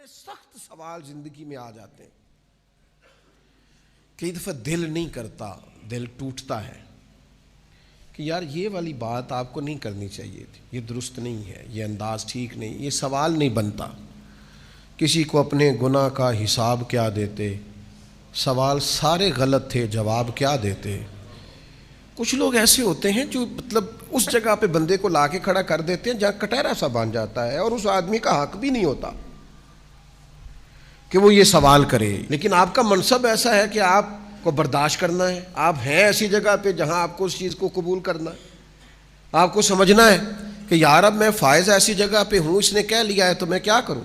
سخت سوال زندگی میں آ جاتے ہیں. کئی دفعہ دل نہیں کرتا، دل ٹوٹتا ہے کہ یار یہ والی بات آپ کو نہیں کرنی چاہیے تھی، یہ درست نہیں ہے، یہ انداز ٹھیک نہیں، یہ سوال نہیں بنتا. کسی کو اپنے گناہ کا حساب کیا دیتے، سوال سارے غلط تھے، جواب کیا دیتے. کچھ لوگ ایسے ہوتے ہیں جو مطلب اس جگہ پہ بندے کو لا کے کھڑا کر دیتے ہیں جہاں کٹہرا سا بن جاتا ہے اور اس آدمی کا حق بھی نہیں ہوتا کہ وہ یہ سوال کرے. لیکن آپ کا منصب ایسا ہے کہ آپ کو برداشت کرنا ہے. آپ ہیں ایسی جگہ پہ جہاں آپ کو اس چیز کو قبول کرنا ہے. آپ کو سمجھنا ہے کہ یار اب میں فائز ایسی جگہ پہ ہوں، اس نے کہہ لیا ہے تو میں کیا کروں.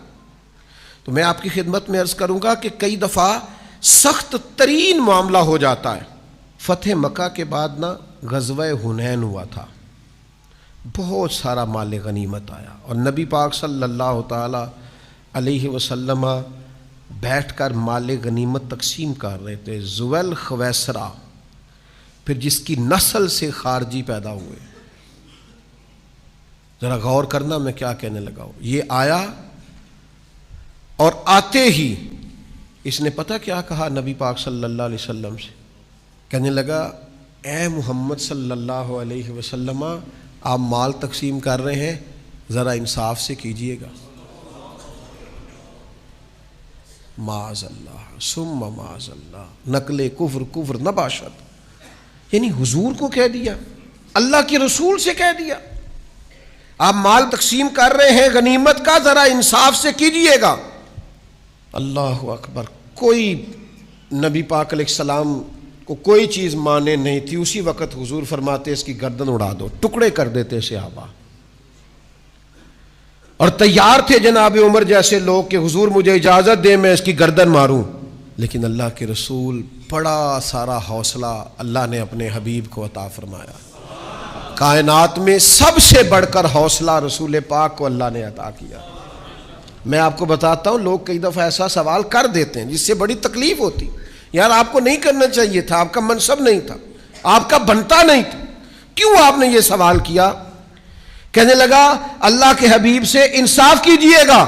تو میں آپ کی خدمت میں عرض کروں گا کہ کئی دفعہ سخت ترین معاملہ ہو جاتا ہے. فتح مکہ کے بعد نا غزوہ حنین ہوا تھا، بہت سارا مال غنیمت آیا اور نبی پاک صلی اللہ تعالی علیہ وسلم بیٹھ کر مال غنیمت تقسیم کر رہے تھے. زویل خویسرا پھر جس کی نسل سے خارجی پیدا ہوئے. ذرا غور کرنا میں کیا کہنے لگا ہوں. یہ آیا اور آتے ہی اس نے پتہ کیا کہا نبی پاک صلی اللہ علیہ وسلم سے. کہنے لگا اے محمد صلی اللہ علیہ وسلم، آپ مال تقسیم کر رہے ہیں، ذرا انصاف سے کیجئے گا. معاذ اللہ ثم معاذ اللہ، نقل کفر نباشت. یعنی حضور کو کہہ دیا، اللہ کے رسول سے کہہ دیا آپ مال تقسیم کر رہے ہیں غنیمت کا، ذرا انصاف سے کیجئے گا. اللہ اکبر. کوئی نبی پاک علیہ السلام کو کوئی چیز مانے نہیں تھی. اسی وقت حضور فرماتے اس کی گردن اڑا دو، ٹکڑے کر دیتے صحابہ. اور تیار تھے جناب عمر جیسے لوگ کہ حضور مجھے اجازت دے میں اس کی گردن ماروں. لیکن اللہ کے رسول بڑا سارا حوصلہ اللہ نے اپنے حبیب کو عطا فرمایا. کائنات میں سب سے بڑھ کر حوصلہ رسول پاک کو اللہ نے عطا کیا. میں آپ کو بتاتا ہوں، لوگ کئی دفعہ ایسا سوال کر دیتے ہیں جس سے بڑی تکلیف ہوتی. یار آپ کو نہیں کرنا چاہیے تھا، آپ کا منصب نہیں تھا، آپ کا بنتا نہیں تھا، کیوں آپ نے یہ سوال کیا. کہنے لگا اللہ کے حبیب سے انصاف کیجئے گا.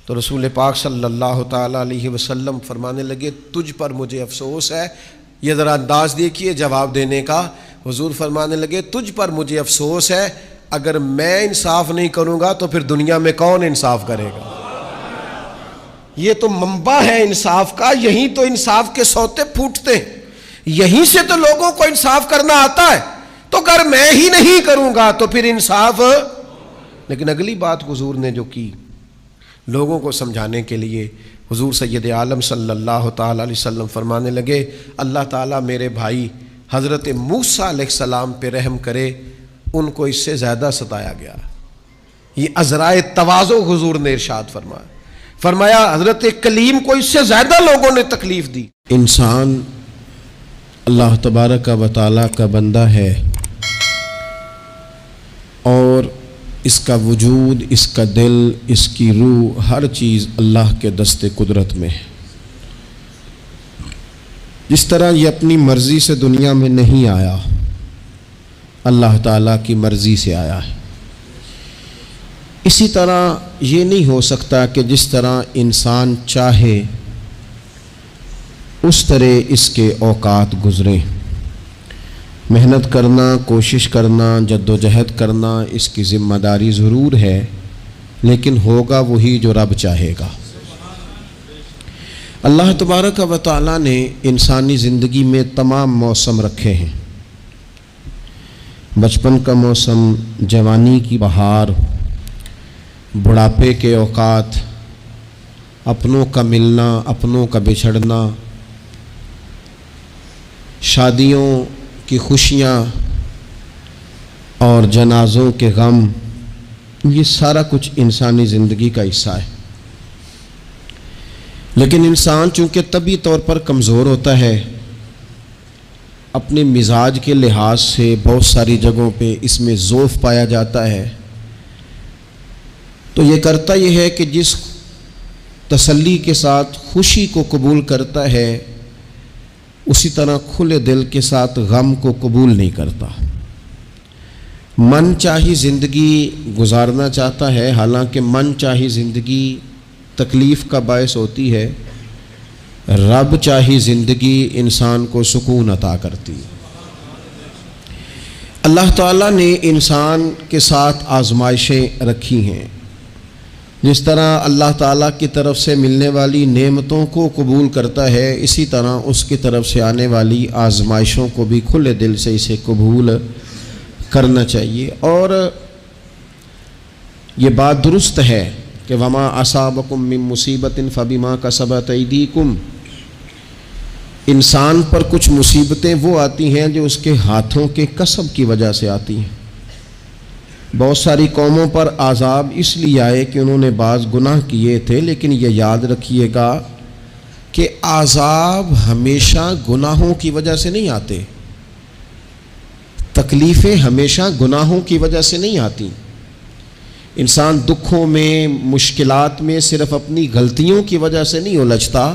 تو رسول پاک صلی اللہ تعالی علیہ وسلم فرمانے لگے تجھ پر مجھے افسوس ہے. یہ ذرا انداز دیکھیے جواب دینے کا. حضور فرمانے لگے تجھ پر مجھے افسوس ہے، اگر میں انصاف نہیں کروں گا تو پھر دنیا میں کون انصاف کرے گا. یہ تو منبع ہے انصاف کا، یہیں تو انصاف کے سوتے پھوٹتے ہیں، یہیں سے تو لوگوں کو انصاف کرنا آتا ہے. تو اگر میں ہی نہیں کروں گا تو پھر انصاف. لیکن اگلی بات حضور نے جو کی لوگوں کو سمجھانے کے لیے، حضور سید عالم صلی اللہ تعالی علیہ وسلم فرمانے لگے اللہ تعالیٰ میرے بھائی حضرت موسیٰ علیہ السلام پہ رحم کرے، ان کو اس سے زیادہ ستایا گیا. یہ عذرائے تواضع حضور نے ارشاد فرمایا حضرت کلیم کو اس سے زیادہ لوگوں نے تکلیف دی. انسان اللہ تبارک و تعالیٰ کا بندہ ہے اور اس کا وجود، اس کا دل، اس کی روح، ہر چیز اللہ کے دست قدرت میں ہے. جس طرح یہ اپنی مرضی سے دنیا میں نہیں آیا، اللہ تعالیٰ کی مرضی سے آیا ہے. اسی طرح یہ نہیں ہو سکتا کہ جس طرح انسان چاہے اس طرح اس کے اوقات گزریں. محنت کرنا، کوشش کرنا، جد و جہد کرنا اس کی ذمہ داری ضرور ہے، لیکن ہوگا وہی جو رب چاہے گا. اللہ تبارک و تعالیٰ نے انسانی زندگی میں تمام موسم رکھے ہیں. بچپن کا موسم، جوانی کی بہار، بڑھاپے کے اوقات، اپنوں کا ملنا، اپنوں کا بچھڑنا، شادیوں کی خوشیاں اور جنازوں کے غم، یہ سارا کچھ انسانی زندگی کا حصہ ہے. لیکن انسان چونکہ طبعی طور پر کمزور ہوتا ہے، اپنے مزاج کے لحاظ سے بہت ساری جگہوں پہ اس میں ضعف پایا جاتا ہے. تو یہ کرتا یہ ہے کہ جس تسلی کے ساتھ خوشی کو قبول کرتا ہے، اسی طرح کھلے دل کے ساتھ غم کو قبول نہیں کرتا. من چاہی زندگی گزارنا چاہتا ہے، حالانکہ من چاہی زندگی تکلیف کا باعث ہوتی ہے، رب چاہی زندگی انسان کو سکون عطا کرتی ہے۔ اللہ تعالیٰ نے انسان کے ساتھ آزمائشیں رکھی ہیں، جس طرح اللہ تعالیٰ کی طرف سے ملنے والی نعمتوں کو قبول کرتا ہے، اسی طرح اس کی طرف سے آنے والی آزمائشوں کو بھی کھلے دل سے اسے قبول کرنا چاہیے۔ اور یہ بات درست ہے کہ وما اصابکم من مصیبت فبما کسبت ایدیکم، انسان پر کچھ مصیبتیں وہ آتی ہیں جو اس کے ہاتھوں کے کسب کی وجہ سے آتی ہیں۔ بہت ساری قوموں پر عذاب اس لیے آئے کہ انہوں نے بعض گناہ کیے تھے، لیکن یہ یاد رکھیے گا کہ عذاب ہمیشہ گناہوں کی وجہ سے نہیں آتے، تکلیفیں ہمیشہ گناہوں کی وجہ سے نہیں آتی۔ انسان دکھوں میں، مشکلات میں صرف اپنی غلطیوں کی وجہ سے نہیں الجھتا،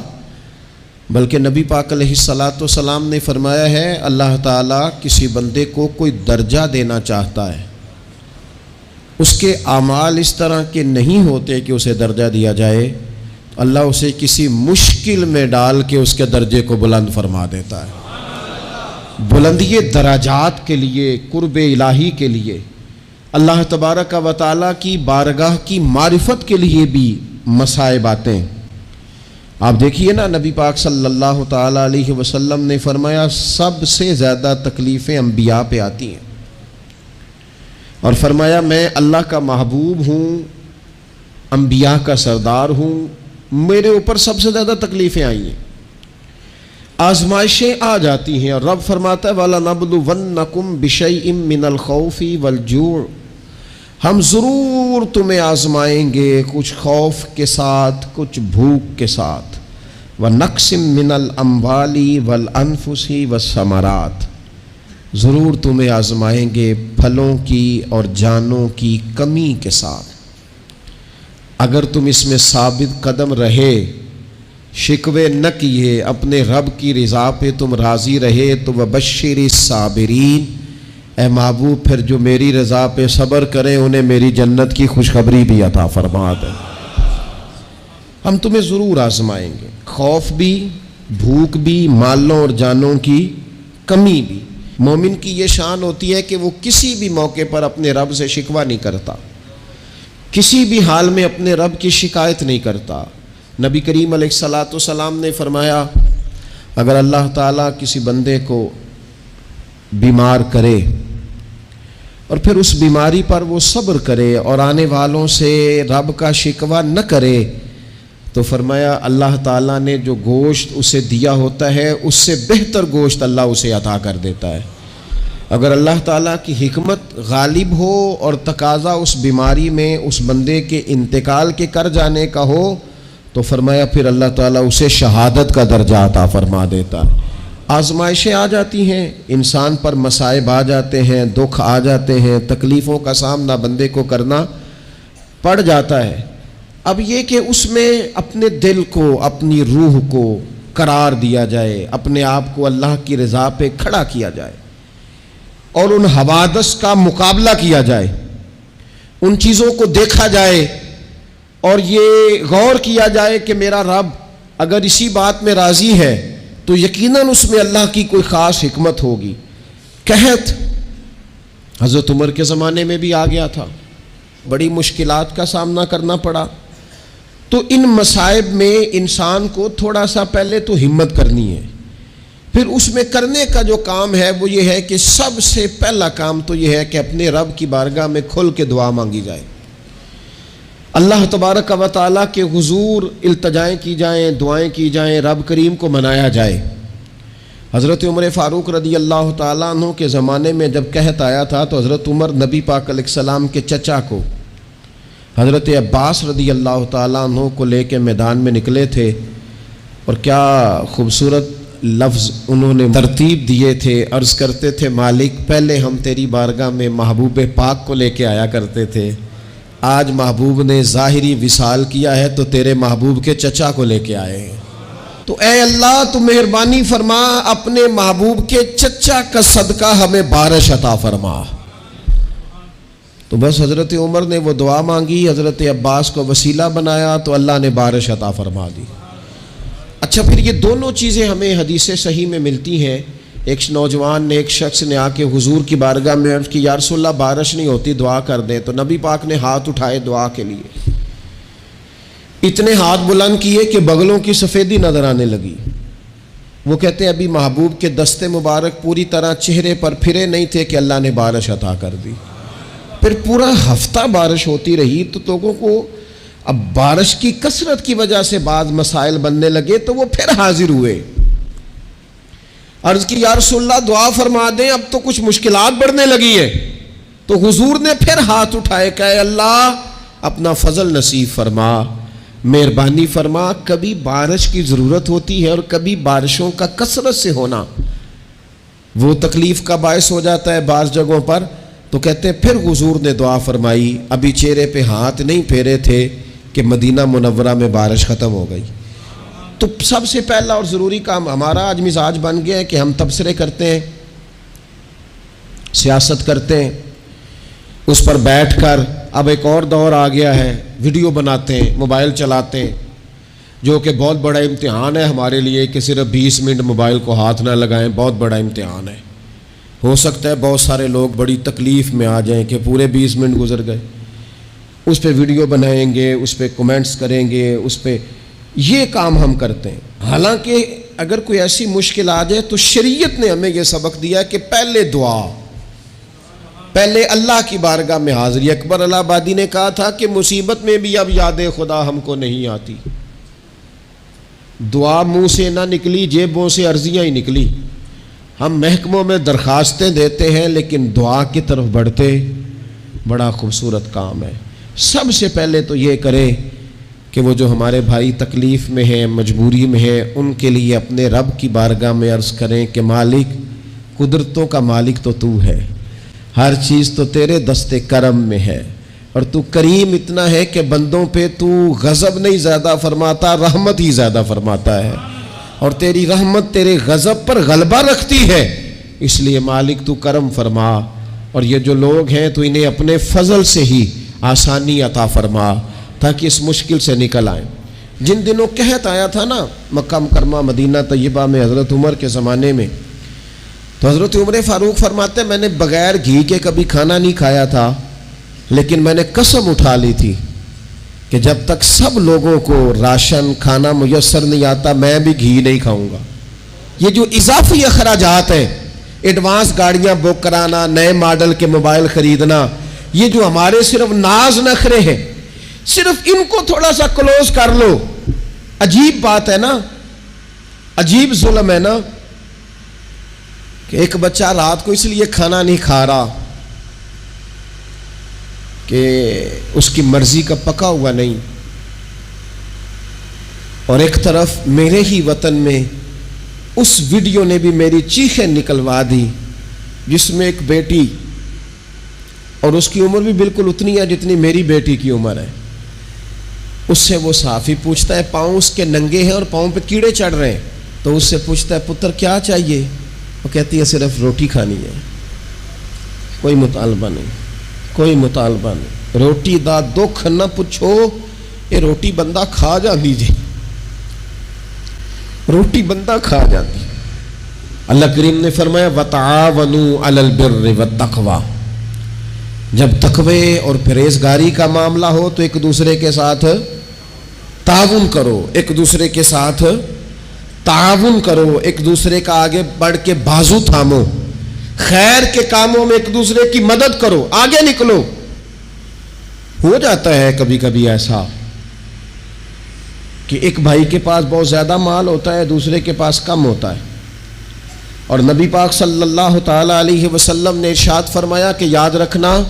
بلکہ نبی پاک علیہ الصلاۃ والسلام نے فرمایا ہے اللہ تعالیٰ کسی بندے کو کوئی درجہ دینا چاہتا ہے، اس کے اعمال اس طرح کے نہیں ہوتے کہ اسے درجہ دیا جائے، اللہ اسے کسی مشکل میں ڈال کے اس کے درجے کو بلند فرما دیتا ہے۔ بلندی درجات کے لیے، قرب الہی کے لیے، اللہ تبارک و تعالیٰ کی بارگاہ کی معرفت کے لیے بھی مصائب آتے ہیں۔ آپ دیکھیے نا، نبی پاک صلی اللہ تعالیٰ علیہ وسلم نے فرمایا سب سے زیادہ تکلیفیں انبیاء پہ آتی ہیں، اور فرمایا میں اللہ کا محبوب ہوں، انبیاء کا سردار ہوں، میرے اوپر سب سے زیادہ تکلیفیں آئی ہیں، آزمائشیں آ جاتی ہیں، اور رب فرماتا ہے وَلَنَبْلُوَنَّكُمْ بِشَيْءٍ مِّنَ الْخَوْفِ وَالْجُوعِ، ہم ضرور تمہیں آزمائیں گے کچھ خوف کے ساتھ، کچھ بھوک کے ساتھ، وَنَقْصٍ مِّنَ الْأَمْوَالِ وَالْأَنفُسِ وَالثَّمَرَاتِ، ضرور تمہیں آزمائیں گے پھلوں کی اور جانوں کی کمی کے ساتھ۔ اگر تم اس میں ثابت قدم رہے، شکوے نہ کیے، اپنے رب کی رضا پہ تم راضی رہے، تو وَبَشِّرِ الصَّابِرِينَ، اے محبوب پھر جو میری رضا پہ صبر کریں انہیں میری جنت کی خوشخبری بھی عطا فرما دے۔ ہم تمہیں ضرور آزمائیں گے، خوف بھی، بھوک بھی، مالوں اور جانوں کی کمی بھی۔ مومن کی یہ شان ہوتی ہے کہ وہ کسی بھی موقع پر اپنے رب سے شکوہ نہیں کرتا، کسی بھی حال میں اپنے رب کی شکایت نہیں کرتا۔ نبی کریم علیہ الصلاۃ والسلام نے فرمایا اگر اللہ تعالیٰ کسی بندے کو بیمار کرے اور پھر اس بیماری پر وہ صبر کرے اور آنے والوں سے رب کا شکوہ نہ کرے، تو فرمایا اللہ تعالیٰ نے جو گوشت اسے دیا ہوتا ہے اس سے بہتر گوشت اللہ اسے عطا کر دیتا ہے۔ اگر اللہ تعالیٰ کی حکمت غالب ہو اور تقاضا اس بیماری میں اس بندے کے انتقال کے کر جانے کا ہو، تو فرمایا پھر اللہ تعالیٰ اسے شہادت کا درجہ عطا فرما دیتا۔ آزمائشیں آ جاتی ہیں، انسان پر مصائب آ جاتے ہیں، دکھ آ جاتے ہیں، تکلیفوں کا سامنا بندے کو کرنا پڑ جاتا ہے۔ اب یہ کہ اس میں اپنے دل کو، اپنی روح کو قرار دیا جائے، اپنے آپ کو اللہ کی رضا پہ کھڑا کیا جائے، اور ان حوادث کا مقابلہ کیا جائے، ان چیزوں کو دیکھا جائے، اور یہ غور کیا جائے کہ میرا رب اگر اسی بات میں راضی ہے تو یقیناً اس میں اللہ کی کوئی خاص حکمت ہوگی۔ قحط حضرت عمر کے زمانے میں بھی آ گیا تھا، بڑی مشکلات کا سامنا کرنا پڑا۔ تو ان مصائب میں انسان کو تھوڑا سا پہلے تو ہمت کرنی ہے، پھر اس میں کرنے کا جو کام ہے وہ یہ ہے کہ سب سے پہلا کام تو یہ ہے کہ اپنے رب کی بارگاہ میں کھل کے دعا مانگی جائے، اللہ تبارک و تعالیٰ کے حضور التجائیں کی جائیں، دعائیں کی جائیں، رب کریم کو منایا جائے۔ حضرت عمر فاروق رضی اللہ تعالیٰ عنہ کے زمانے میں جب قحط آیا تھا تو حضرت عمر نبی پاک علیہ السلام کے چچا کو حضرت عباس رضی اللہ تعالیٰ عنہ کو لے کے میدان میں نکلے تھے، اور کیا خوبصورت لفظ انہوں نے ترتیب دیے تھے، عرض کرتے تھے مالک پہلے ہم تیری بارگاہ میں محبوب پاک کو لے کے آیا کرتے تھے، آج محبوب نے ظاہری وصال کیا ہے تو تیرے محبوب کے چچا کو لے کے آئے ہیں، تو اے اللہ تو مہربانی فرما اپنے محبوب کے چچا کا صدقہ ہمیں بارش عطا فرما۔ تو بس حضرت عمر نے وہ دعا مانگی، حضرت عباس کو وسیلہ بنایا تو اللہ نے بارش عطا فرما دی۔ اچھا، پھر یہ دونوں چیزیں ہمیں حدیث صحیح میں ملتی ہیں۔ ایک نوجوان نے، ایک شخص نے آ کے حضور کی بارگاہ میں عرض کی، یا رسول اللہ بارش نہیں ہوتی، دعا کر دیں۔ تو نبی پاک نے ہاتھ اٹھائے دعا کے لیے، اتنے ہاتھ بلند کیے کہ بغلوں کی سفیدی نظر آنے لگی۔ وہ کہتے ہیں ابھی محبوب کے دستے مبارک پوری طرح چہرے پر پھرے نہیں تھے کہ اللہ نے بارش عطا کر دی۔ پھر پورا ہفتہ بارش ہوتی رہی تو لوگوں کو اب بارش کی کثرت کی وجہ سے بعض مسائل بننے لگے، تو وہ پھر حاضر ہوئے، عرض کی یا رسول اللہ دعا فرما دیں، اب تو کچھ مشکلات بڑھنے لگی ہیں۔ تو حضور نے پھر ہاتھ اٹھائے، کہے اللہ اپنا فضل نصیب فرما، مہربانی فرما۔ کبھی بارش کی ضرورت ہوتی ہے اور کبھی بارشوں کا کثرت سے ہونا وہ تکلیف کا باعث ہو جاتا ہے بعض جگہوں پر۔ تو کہتے ہیں پھر حضور نے دعا فرمائی، ابھی چہرے پہ ہاتھ نہیں پھیرے تھے کہ مدینہ منورہ میں بارش ختم ہو گئی۔ تو سب سے پہلا اور ضروری کام ہمارا آج مزاج بن گیا ہے کہ ہم تبصرے کرتے ہیں، سیاست کرتے ہیں، اس پر بیٹھ کر اب ایک اور دور آ گیا ہے، ویڈیو بناتے ہیں، موبائل چلاتے ہیں، جو کہ بہت بڑا امتحان ہے ہمارے لیے کہ صرف 20 منٹ موبائل کو ہاتھ نہ لگائیں، بہت بڑا امتحان ہے۔ ہو سکتا ہے بہت سارے لوگ بڑی تکلیف میں آ جائیں کہ پورے 20 منٹ گزر گئے، اس پہ ویڈیو بنائیں گے، اس پہ کومنٹس کریں گے، اس پہ یہ کام ہم کرتے ہیں۔ حالانکہ اگر کوئی ایسی مشکل آ جائے تو شریعت نے ہمیں یہ سبق دیا کہ پہلے دعا، پہلے اللہ کی بارگاہ میں حاضری۔ اکبر الہ آبادی نے کہا تھا کہ مصیبت میں بھی اب یاد خدا ہم کو نہیں آتی، دعا منہ سے نہ نکلی، جیبوں سے عرضیاں ہی نکلی۔ ہم محکموں میں درخواستیں دیتے ہیں لیکن دعا کی طرف بڑھتے بڑا خوبصورت کام ہے۔ سب سے پہلے تو یہ کریں کہ وہ جو ہمارے بھائی تکلیف میں ہیں، مجبوری میں ہیں، ان کے لیے اپنے رب کی بارگاہ میں عرض کریں کہ مالک، قدرتوں کا مالک تو تو ہے، ہر چیز تو تیرے دستے کرم میں ہے، اور تو کریم اتنا ہے کہ بندوں پہ تو غضب نہیں زیادہ فرماتا، رحمت ہی زیادہ فرماتا ہے، اور تیری رحمت تیرے غضب پر غلبہ رکھتی ہے۔ اس لیے مالک تو کرم فرما، اور یہ جو لوگ ہیں تو انہیں اپنے فضل سے ہی آسانی عطا فرما تاکہ اس مشکل سے نکل آئیں۔ جن دنوں قحط آیا تھا نا مکہ مکرمہ مدینہ طیبہ میں حضرت عمر کے زمانے میں، تو حضرت عمر فاروق فرماتے ہیں میں نے بغیر گھی کے کبھی کھانا نہیں کھایا تھا، لیکن میں نے قسم اٹھا لی تھی کہ جب تک سب لوگوں کو راشن کھانا میسر نہیں آتا میں بھی گھی نہیں کھاؤں گا۔ یہ جو اضافی اخراجات ہیں، ایڈوانس گاڑیاں بک کرانا، نئے ماڈل کے موبائل خریدنا، یہ جو ہمارے صرف ناز نخرے ہیں، صرف ان کو تھوڑا سا کلوز کر لو۔ عجیب بات ہے نا، عجیب ظلم ہے نا کہ ایک بچہ رات کو اس لیے کھانا نہیں کھا رہا کہ اس کی مرضی کا پکا ہوا نہیں، اور ایک طرف میرے ہی وطن میں اس ویڈیو نے بھی میری چیخیں نکلوا دی جس میں ایک بیٹی، اور اس کی عمر بھی بالکل اتنی ہے جتنی میری بیٹی کی عمر ہے، اس سے وہ صحافی پوچھتا ہے، پاؤں اس کے ننگے ہیں اور پاؤں پہ کیڑے چڑھ رہے ہیں، تو اس سے پوچھتا ہے پتر کیا چاہیے؟ وہ کہتی ہے صرف روٹی کھانی ہے، کوئی مطالبہ نہیں، کوئی مطالبہ نہیں، روٹی دا دکھ نہ پوچھو، یہ روٹی بندہ کھا جاندی جی، روٹی بندہ کھا جاندی۔ اللہ کریم نے فرمایا وَتَعَاوَنُوا عَلَى الْبِرِّ وَالتَّقْوَى، جب تقوی اور پرہیزگاری کا معاملہ ہو تو ایک دوسرے کے ساتھ تعاون کرو، ایک دوسرے کے ساتھ تعاون کرو، ایک دوسرے کا آگے بڑھ کے بازو تھامو، خیر کے کاموں میں ایک دوسرے کی مدد کرو، آگے نکلو۔ ہو جاتا ہے کبھی کبھی ایسا کہ ایک بھائی کے پاس بہت زیادہ مال ہوتا ہے، دوسرے کے پاس کم ہوتا ہے، اور نبی پاک صلی اللہ تعالی علیہ وسلم نے ارشاد فرمایا کہ یاد رکھنا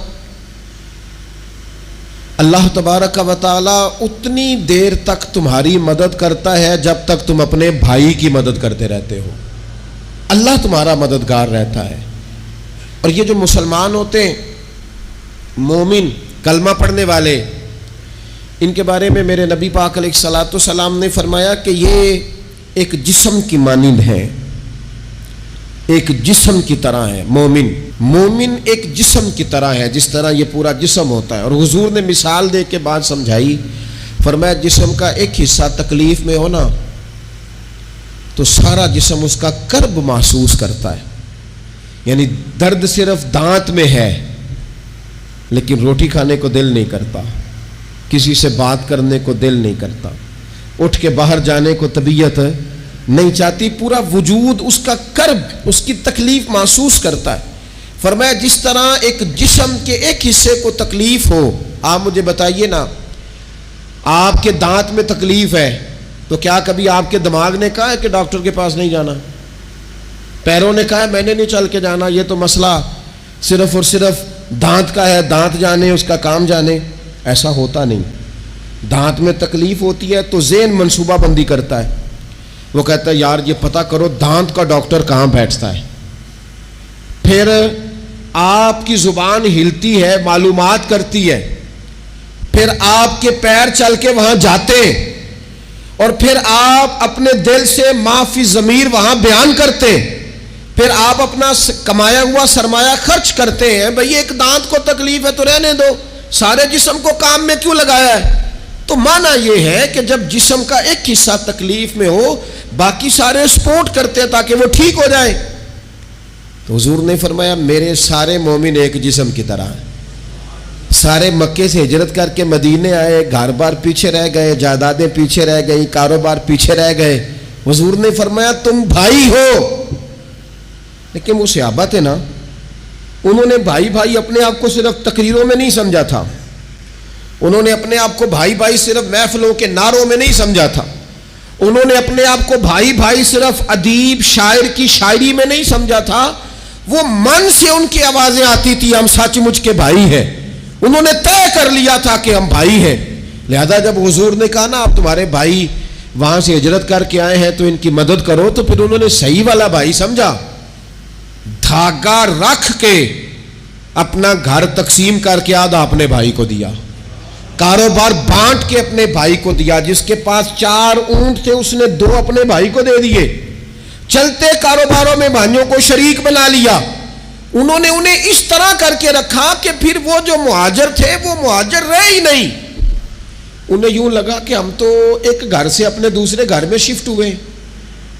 اللہ تبارک و تعالی اتنی دیر تک تمہاری مدد کرتا ہے جب تک تم اپنے بھائی کی مدد کرتے رہتے ہو، اللہ تمہارا مددگار رہتا ہے۔ اور یہ جو مسلمان ہوتے ہیں، مومن، کلمہ پڑھنے والے، ان کے بارے میں میرے نبی پاک علیہ الصلاۃ والسلام نے فرمایا کہ یہ ایک جسم کی مانند ہیں، ایک جسم کی طرح ہے مومن ایک جسم کی طرح ہے، جس طرح یہ پورا جسم ہوتا ہے۔ اور حضور نے مثال دے کے بات سمجھائی، فرمایا جسم کا ایک حصہ تکلیف میں ہو نا تو سارا جسم اس کا کرب محسوس کرتا ہے، یعنی درد صرف دانت میں ہے لیکن روٹی کھانے کو دل نہیں کرتا، کسی سے بات کرنے کو دل نہیں کرتا، اٹھ کے باہر جانے کو طبیعت نہیں چاہتی، پورا وجود اس کا کرب، اس کی تکلیف محسوس کرتا ہے۔ فرمایا جس طرح ایک جسم کے ایک حصے کو تکلیف ہو، آپ مجھے بتائیے نا، آپ کے دانت میں تکلیف ہے تو کیا کبھی آپ کے دماغ نے کہا ہے کہ ڈاکٹر کے پاس نہیں جانا؟ پیروں نے کہا ہے میں نے نہیں چل کے جانا، یہ تو مسئلہ صرف اور صرف دانت کا ہے، دانت جانے، اس کا کام جانے؟ ایسا ہوتا نہیں۔ دانت میں تکلیف ہوتی ہے تو ذہن منصوبہ بندی کرتا ہے، وہ کہتا ہے یار یہ پتہ کرو دانت کا ڈاکٹر کہاں بیٹھتا ہے، پھر آپ کی زبان ہلتی ہے، معلومات کرتی ہے، پھر آپ کے پیر چل کے وہاں جاتے ہیں، اور پھر آپ اپنے دل سے معافی ضمیر وہاں بیان کرتے، پھر آپ اپنا کمایا ہوا سرمایہ خرچ کرتے ہیں۔ بھئی ایک دانت کو تکلیف ہے تو رہنے دو، سارے جسم کو کام میں کیوں لگایا ہے؟ تو معنی یہ ہے کہ جب جسم کا ایک حصہ تکلیف میں ہو باقی سارے سپورٹ کرتے ہیں تاکہ وہ ٹھیک ہو جائے۔ تو حضور نے فرمایا میرے سارے مومن ایک جسم کی طرح ہیں۔ سارے مکے سے ہجرت کر کے مدینے آئے، گھر بار پیچھے رہ گئے، جائیدادیں پیچھے رہ گئی، کاروبار پیچھے رہ گئے، حضور نے فرمایا تم بھائی ہو۔ لیکن وہ صحابہ تھے نا، انہوں نے بھائی بھائی اپنے آپ کو صرف تقریروں میں نہیں سمجھا تھا، انہوں نے اپنے آپ کو بھائی بھائی صرف محفلوں کے نعروں میں نہیں سمجھا تھا، انہوں نے اپنے آپ کو بھائی بھائی صرف ادیب شاعر کی شاعری میں نہیں سمجھا تھا، وہ من سے ان کی آوازیں آتی تھی ہم سچ مچ کے بھائی ہیں، انہوں نے طے کر لیا تھا کہ ہم بھائی ہیں۔ لہذا جب حضور نے کہا نا آپ تمہارے بھائی وہاں سے ہجرت کر کے آئے ہیں تو ان کی مدد کرو، تو پھر انہوں نے صحیح والا بھائی سمجھا، دھاگا رکھ کے اپنا گھر تقسیم کر کے آدھا اپنے بھائی کو دیا، کاروبار بانٹ کے اپنے بھائی کو دیا، جس کے پاس 4 اونٹ تھے اس نے 2 اپنے بھائی کو دے دیے، چلتے کاروباروں میں بھائیوں کو شریک بنا لیا۔ انہوں نے انہیں اس طرح کر کے رکھا کہ پھر وہ جو مہاجر تھے وہ مہاجر رہے ہی نہیں، انہیں یوں لگا کہ ہم تو ایک گھر سے اپنے دوسرے گھر میں شفٹ ہوئے،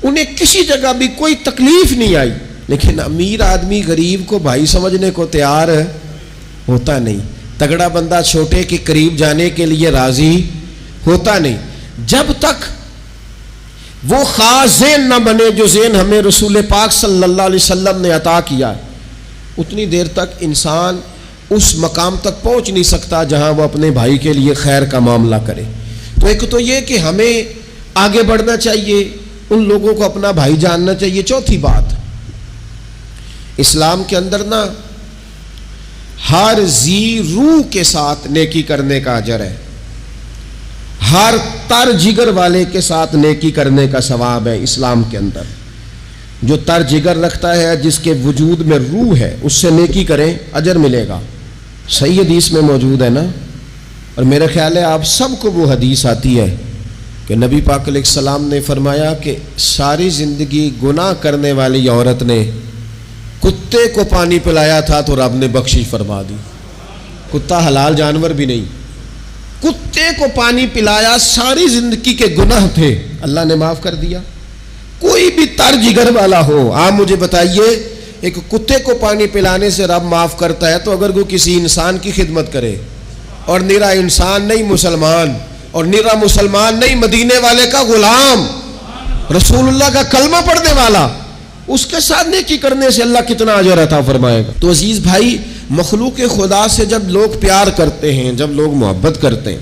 انہیں کسی جگہ بھی کوئی تکلیف نہیں آئی۔ لیکن امیر آدمی غریب کو بھائی سمجھنے کو تیار ہوتا نہیں، تگڑا بندہ چھوٹے کے قریب جانے کے لیے راضی ہوتا نہیں، جب تک وہ خاص ذہن نہ بنے جو ذہن ہمیں رسول پاک صلی اللہ علیہ وسلم نے عطا کیا ہے، اتنی دیر تک انسان اس مقام تک پہنچ نہیں سکتا جہاں وہ اپنے بھائی کے لیے خیر کا معاملہ کرے۔ تو ایک تو یہ کہ ہمیں آگے بڑھنا چاہیے، ان لوگوں کو اپنا بھائی جاننا چاہیے۔ چوتھی بات، اسلام کے اندر نا ہر ذی روح کے ساتھ نیکی کرنے کا اجر ہے، ہر تر جگر والے کے ساتھ نیکی کرنے کا ثواب ہے۔ اسلام کے اندر جو تر جگر رکھتا ہے، جس کے وجود میں روح ہے، اس سے نیکی کریں اجر ملے گا، صحیح حدیث میں موجود ہے نا۔ اور میرا خیال ہے آپ سب کو وہ حدیث آتی ہے کہ نبی پاک علیہ السلام نے فرمایا کہ ساری زندگی گناہ کرنے والی عورت نے کتے کو پانی پلایا تھا تو رب نے بخشش فرما دی۔ کتا حلال جانور بھی نہیں، کتے کو پانی پلایا، ساری زندگی کے گناہ تھے، اللہ نے معاف کر دیا۔ کوئی بھی تر جگر والا ہو، آپ مجھے بتائیے ایک کتے کو پانی پلانے سے رب معاف کرتا ہے، تو اگر وہ کسی انسان کی خدمت کرے، اور نرا انسان نہیں مسلمان، اور نرا مسلمان نہیں مدینے والے کا غلام، رسول اللہ کا کلمہ پڑھنے والا، اس کے ساتھ نیکی کرنے سے اللہ کتنا اجر عطا فرمائے گا۔ تو عزیز بھائی، مخلوق خدا سے جب لوگ پیار کرتے ہیں، جب لوگ محبت کرتے ہیں،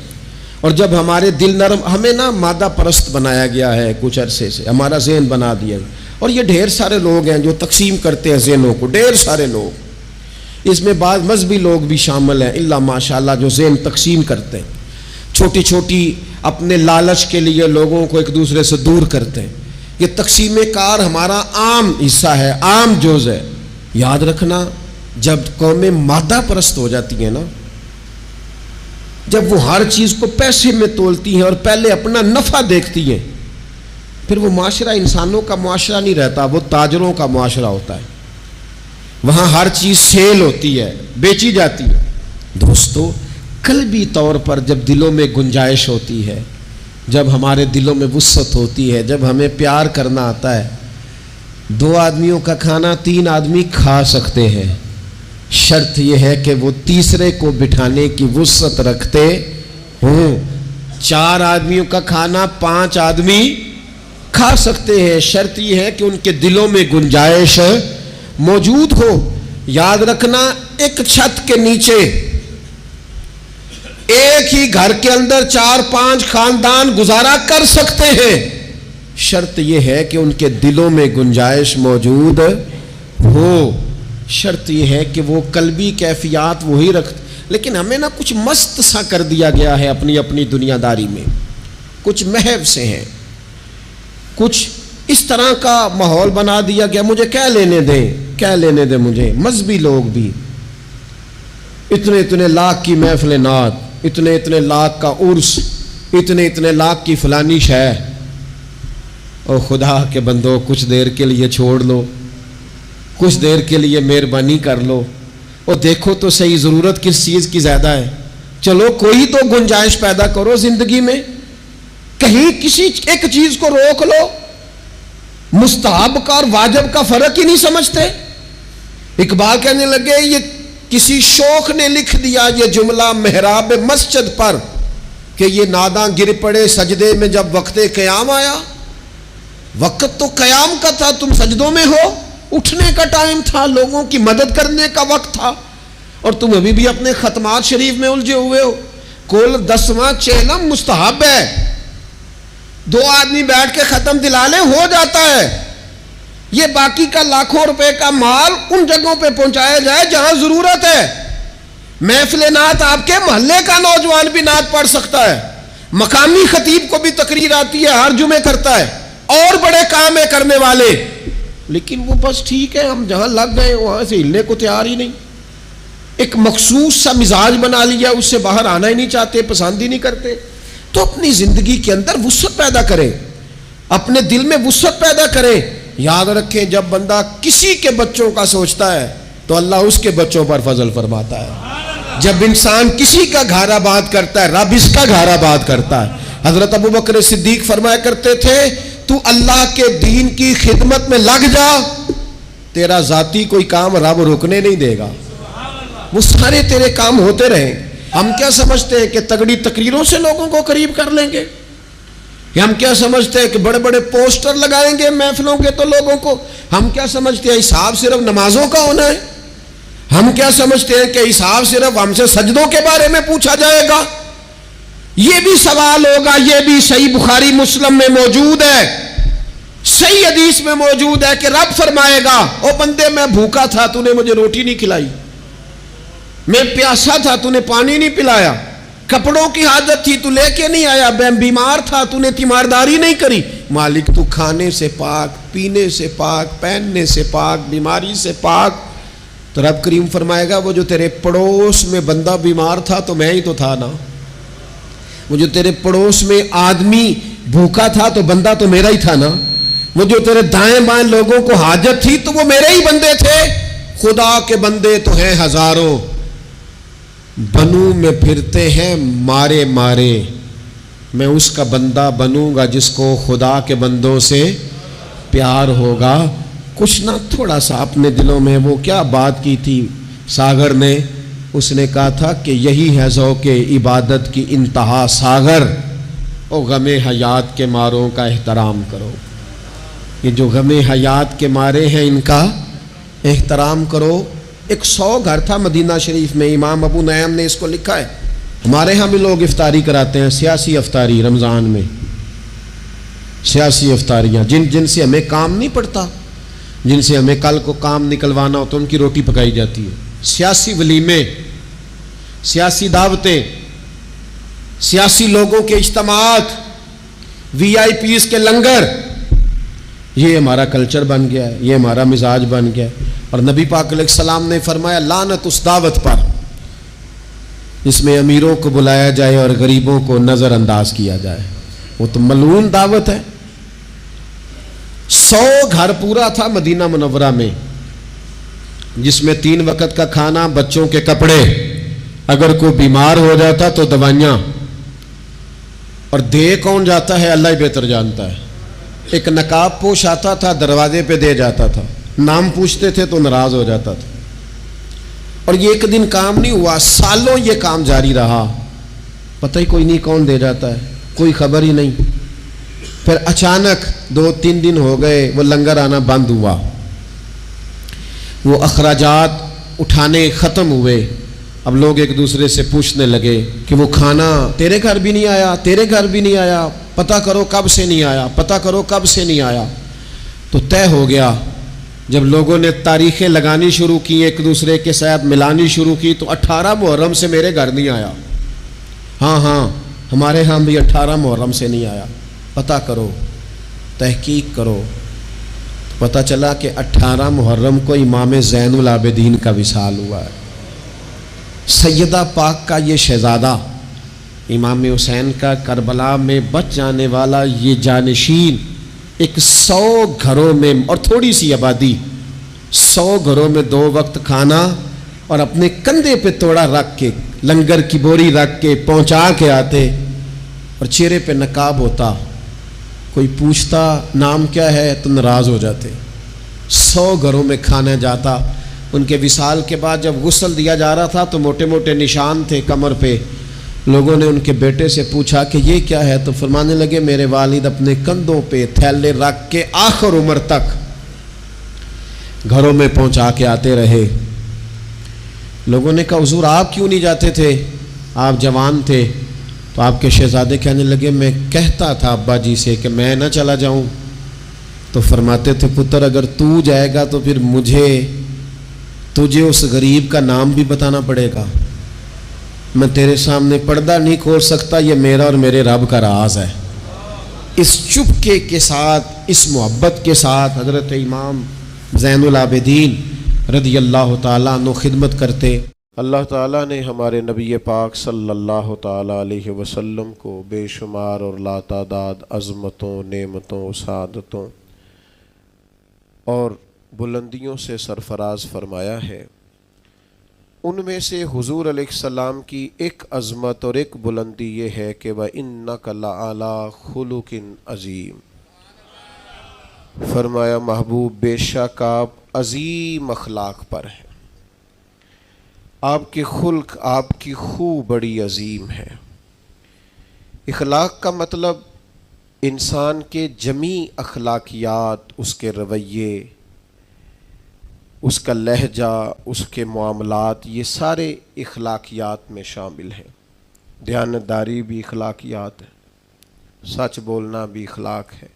اور جب ہمارے دل نرم، ہمیں نا مادہ پرست بنایا گیا ہے کچھ عرصے سے، ہمارا ذہن بنا دیا گیا، اور یہ ڈھیر سارے لوگ ہیں جو تقسیم کرتے ہیں ذہنوں کو، ڈھیر سارے لوگ، اس میں بعض مذہبی لوگ بھی شامل ہیں اللہ ماشاءاللہ، جو ذہن تقسیم کرتے ہیں، چھوٹی چھوٹی اپنے لالچ کے لیے لوگوں کو ایک دوسرے سے دور کرتے ہیں۔ یہ تقسیم کار ہمارا عام حصہ ہے، عام جز ہے۔ یاد رکھنا، جب قومیں مادہ پرست ہو جاتی ہیں نا، جب وہ ہر چیز کو پیسے میں تولتی ہیں اور پہلے اپنا نفع دیکھتی ہیں، پھر وہ معاشرہ انسانوں کا معاشرہ نہیں رہتا، وہ تاجروں کا معاشرہ ہوتا ہے، وہاں ہر چیز سیل ہوتی ہے، بیچی جاتی ہے۔ دوستو قلبی طور پر جب دلوں میں گنجائش ہوتی ہے، جب ہمارے دلوں میں وسعت ہوتی ہے، جب ہمیں پیار کرنا آتا ہے، 2 آدمیوں کا کھانا 3 آدمی کھا سکتے ہیں، شرط یہ ہے کہ وہ تیسرے کو بٹھانے کی وسعت رکھتے ہوں۔ 4 آدمیوں کا کھانا 5 آدمی کھا سکتے ہیں، شرط یہ ہے کہ ان کے دلوں میں گنجائش موجود ہو۔ یاد رکھنا، ایک چھت کے نیچے ایک ہی گھر کے اندر 4-5 خاندان گزارا کر سکتے ہیں، شرط یہ ہے کہ ان کے دلوں میں گنجائش موجود ہو، شرط یہ ہے کہ وہ قلبی کیفیات وہی رکھتے۔ لیکن ہمیں نا کچھ مست سا کر دیا گیا ہے اپنی اپنی دنیا داری میں، کچھ محو سے ہیں، کچھ اس طرح کا ماحول بنا دیا گیا، مجھے کیا لینے دیں مجھے، مذہبی لوگ بھی اتنے لاکھ کی محفل نعت، اتنے لاکھ کا عرس، اتنے لاکھ کی فلانی شے۔ اور خدا کے بندو کچھ دیر کے لیے چھوڑ لو، کچھ دیر کے لیے مہربانی کر لو اور دیکھو تو صحیح ضرورت کس چیز کی زیادہ ہے۔ چلو کوئی تو گنجائش پیدا کرو زندگی میں، کہیں کسی ایک چیز کو روک لو۔ مستحب کا اور واجب کا فرق ہی نہیں سمجھتے۔ اقبال کہنے لگے یہ کسی شوخ نے لکھ دیا یہ جملہ محراب مسجد پر کہ یہ ناداں گر پڑے سجدے میں جب وقت قیام آیا۔ وقت تو قیام کا تھا، تم سجدوں میں ہو، اٹھنے کا ٹائم تھا، لوگوں کی مدد کرنے کا وقت تھا، اور تم ابھی بھی اپنے ختمات شریف میں الجھے ہوئے ہو۔ کل 10واں چہلم مستحب ہے، 2 آدمی بیٹھ کے ختم دلا لیں ہو جاتا ہے۔ یہ باقی کا لاکھوں روپے کا مال ان جگہوں پہ پہنچایا جائے جہاں ضرورت ہے۔ محفل نعت آپ کے محلے کا نوجوان بھی نعت پڑھ سکتا ہے، مقامی خطیب کو بھی تقریر آتی ہے، ہر جمعے کرتا ہے، اور بڑے کام ہے کرنے والے، لیکن وہ بس ٹھیک ہے ہم جہاں لگ گئے وہاں سے ہلنے کو تیار ہی نہیں، ایک مخصوص سا مزاج بنا لیا، اس سے باہر آنا ہی نہیں چاہتے، پسند ہی نہیں کرتے۔ تو اپنی زندگی کے اندر وسعت پیدا کریں، اپنے دل میں وسعت پیدا کریں۔ یاد رکھیں جب بندہ کسی کے بچوں کا سوچتا ہے تو اللہ اس کے بچوں پر فضل فرماتا ہے۔ جب انسان کسی کا گھر آباد کرتا ہے رب اس کا گھر آباد کرتا ہے۔ حضرت ابوبکر صدیق فرمایا کرتے تھے تو اللہ کے دین کی خدمت میں لگ جا، تیرا ذاتی کوئی کام رب رکنے نہیں دے گا، وہ سارے تیرے کام ہوتے رہیں۔ ہم کیا سمجھتے ہیں کہ تگڑی تقریروں سے لوگوں کو قریب کر لیں گے؟ ہم کیا سمجھتے ہیں کہ بڑے بڑے پوسٹر لگائیں گے محفلوں کے تو لوگوں کو؟ ہم کیا سمجھتے ہیں حساب صرف نمازوں کا ہونا ہے؟ ہم کیا سمجھتے ہیں کہ حساب صرف ہم سے سجدوں کے بارے میں پوچھا جائے گا؟ یہ بھی سوال ہوگا، یہ بھی صحیح بخاری مسلم میں موجود ہے، صحیح حدیث میں موجود ہے کہ رب فرمائے گا او بندے میں بھوکا تھا تو نے مجھے روٹی نہیں کھلائی، میں پیاسا تھا تو نے پانی نہیں پلایا، کپڑوں کی حاجت تھی تو لے کے نہیں آیا، میں بیمار تھا تو نے تیمارداری نہیں کری۔ مالک تو کھانے سے پاک، پینے سے پاک، پہننے سے پاک، بیماری سے پاک۔ تو رب کریم فرمائے گا وہ جو تیرے پڑوس میں بندہ بیمار تھا تو میں ہی تو تھا نا، وہ جو تیرے پڑوس میں آدمی بھوکا تھا تو بندہ تو میرا ہی تھا نا، وہ جو تیرے دائیں بائیں لوگوں کو حاجت تھی تو وہ میرے ہی بندے تھے۔ خدا کے بندے تو ہیں ہزاروں، بنوں میں پھرتے ہیں مارے مارے، میں اس کا بندہ بنوں گا جس کو خدا کے بندوں سے پیار ہوگا۔ کچھ نہ تھوڑا سا اپنے دلوں میں وہ کیا بات کی تھی ساگر نے، اس نے کہا تھا کہ یہی ہے ذوق عبادت کی انتہا ساگر، او غم حیات کے ماروں کا احترام کرو۔ یہ جو غم حیات کے مارے ہیں ان کا احترام کرو۔ ایک 100 گھر تھا مدینہ شریف میں، امام ابو نعیم نے اس کو لکھا ہے۔ ہمارے ہاں بھی لوگ افطاری کراتے ہیں، سیاسی افطاری رمضان میں، سیاسی افطاریاں جن سے ہمیں کام نہیں پڑتا، جن سے ہمیں کل کو کام نکلوانا ہوتا ان کی روٹی پکائی جاتی ہے۔ سیاسی ولیمے، سیاسی دعوتیں، سیاسی لوگوں کے اجتماعات، VIP کے لنگر، یہ ہمارا کلچر بن گیا ہے، یہ ہمارا مزاج بن گیا ہے۔ اور نبی پاک علیہ السلام نے فرمایا لعنت اس دعوت پر جس میں امیروں کو بلایا جائے اور غریبوں کو نظر انداز کیا جائے، وہ تو ملعون دعوت ہے۔ 100 گھر پورا تھا مدینہ منورہ میں، جس میں 3 وقت کا کھانا، بچوں کے کپڑے، اگر کوئی بیمار ہو جاتا تو دوائیاں، اور دے کون جاتا ہے اللہ ہی بہتر جانتا ہے۔ ایک نقاب پوش آتا تھا، دروازے پہ دے جاتا تھا، نام پوچھتے تھے تو ناراض ہو جاتا تھا، اور یہ ایک دن کام نہیں ہوا، سالوں یہ کام جاری رہا، پتہ ہی کوئی نہیں کون دے جاتا ہے، کوئی خبر ہی نہیں۔ پھر اچانک 2-3 دن ہو گئے، وہ لنگر آنا بند ہوا، وہ اخراجات اٹھانے ختم ہوئے۔ اب لوگ ایک دوسرے سے پوچھنے لگے کہ وہ کھانا تیرے گھر بھی نہیں آیا، تیرے گھر بھی نہیں آیا، پتہ کرو کب سے نہیں آیا، پتہ کرو کب سے نہیں آیا۔ تو طے ہو گیا، جب لوگوں نے تاریخیں لگانی شروع کی، ایک دوسرے کے ساتھ ملانی شروع کی، تو 18 محرم سے میرے گھر نہیں آیا، ہاں ہمارے ہاں بھی 18 محرم سے نہیں آیا، پتہ کرو، تحقیق کرو۔ پتہ چلا کہ 18 محرم کو امام زین العابدین کا وصال ہوا ہے۔ سیدہ پاک کا یہ شہزادہ، امام حسین کا کربلا میں بچ جانے والا یہ جانشین، ایک 100 گھروں میں، اور تھوڑی سی آبادی، 100 گھروں میں 2 وقت کھانا، اور اپنے کندھے پہ توڑا رکھ کے، لنگر کی بوری رکھ کے پہنچا کے آتے، اور چہرے پہ نقاب ہوتا، کوئی پوچھتا نام کیا ہے تو ناراض ہو جاتے۔ 100 گھروں میں کھانا جاتا۔ ان کے وصال کے بعد جب غسل دیا جا رہا تھا تو موٹے موٹے نشان تھے کمر پہ۔ لوگوں نے ان کے بیٹے سے پوچھا کہ یہ کیا ہے، تو فرمانے لگے میرے والد اپنے کندھوں پہ تھیلے رکھ کے آخر عمر تک گھروں میں پہنچا کے آتے رہے۔ لوگوں نے کہا حضور آپ کیوں نہیں جاتے تھے، آپ جوان تھے؟ تو آپ کے شہزادے کہنے لگے میں کہتا تھا ابا جی سے کہ میں نہ چلا جاؤں، تو فرماتے تھے پتر اگر تو جائے گا تو پھر تجھے اس غریب کا نام بھی بتانا پڑے گا، میں تیرے سامنے پردہ نہیں کھول سکتا، یہ میرا اور میرے رب کا راز ہے۔ اس چپکے کے ساتھ، اس محبت کے ساتھ حضرت امام زین العابدین رضی اللہ تعالیٰ عنہ خدمت کرتے۔ اللہ تعالیٰ نے ہمارے نبی پاک صلی اللہ تعالیٰ علیہ وسلم کو بے شمار اور لا تعداد عظمتوں، نعمتوں، سعادتوں اور بلندیوں سے سرفراز فرمایا ہے۔ ان میں سے حضور علیہ السلام کی ایک عظمت اور ایک بلندی یہ ہے کہ وَإِنَّكَ لَعَلَىٰ خُلُقٍ عَظِيمٍ، فرمایا محبوب بے شک آپ عظیم اخلاق پر ہیں، آپ کے خلق، آپ کی خو بڑی عظیم ہے۔ اخلاق کا مطلب انسان کے جمیع اخلاقیات، اس کے رویے، اس کا لہجہ، اس کے معاملات، یہ سارے اخلاقیات میں شامل ہیں۔ دیانتداری بھی اخلاقیات ہے، سچ بولنا بھی اخلاق ہے،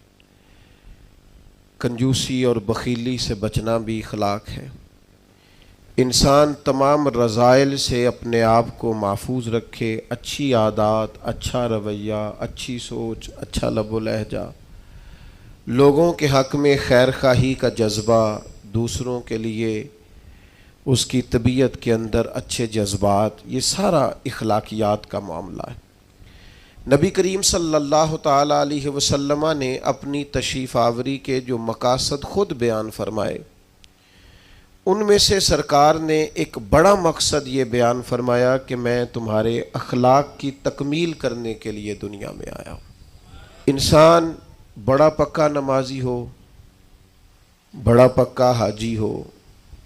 کنجوسی اور بخیلی سے بچنا بھی اخلاق ہے۔ انسان تمام رذائل سے اپنے آپ کو محفوظ رکھے، اچھی عادات، اچھا رویہ، اچھی سوچ، اچھا لب و لہجہ، لوگوں کے حق میں خیر خواہی کا جذبہ، دوسروں کے لیے اس کی طبیعت کے اندر اچھے جذبات، یہ سارا اخلاقیات کا معاملہ ہے۔ نبی کریم صلی اللہ تعالیٰ علیہ وسلم نے اپنی تشریف آوری کے جو مقاصد خود بیان فرمائے، ان میں سے سرکار نے ایک بڑا مقصد یہ بیان فرمایا کہ میں تمہارے اخلاق کی تکمیل کرنے کے لیے دنیا میں آیا ہوں۔ انسان بڑا پکا نمازی ہو، بڑا پکا حاجی ہو،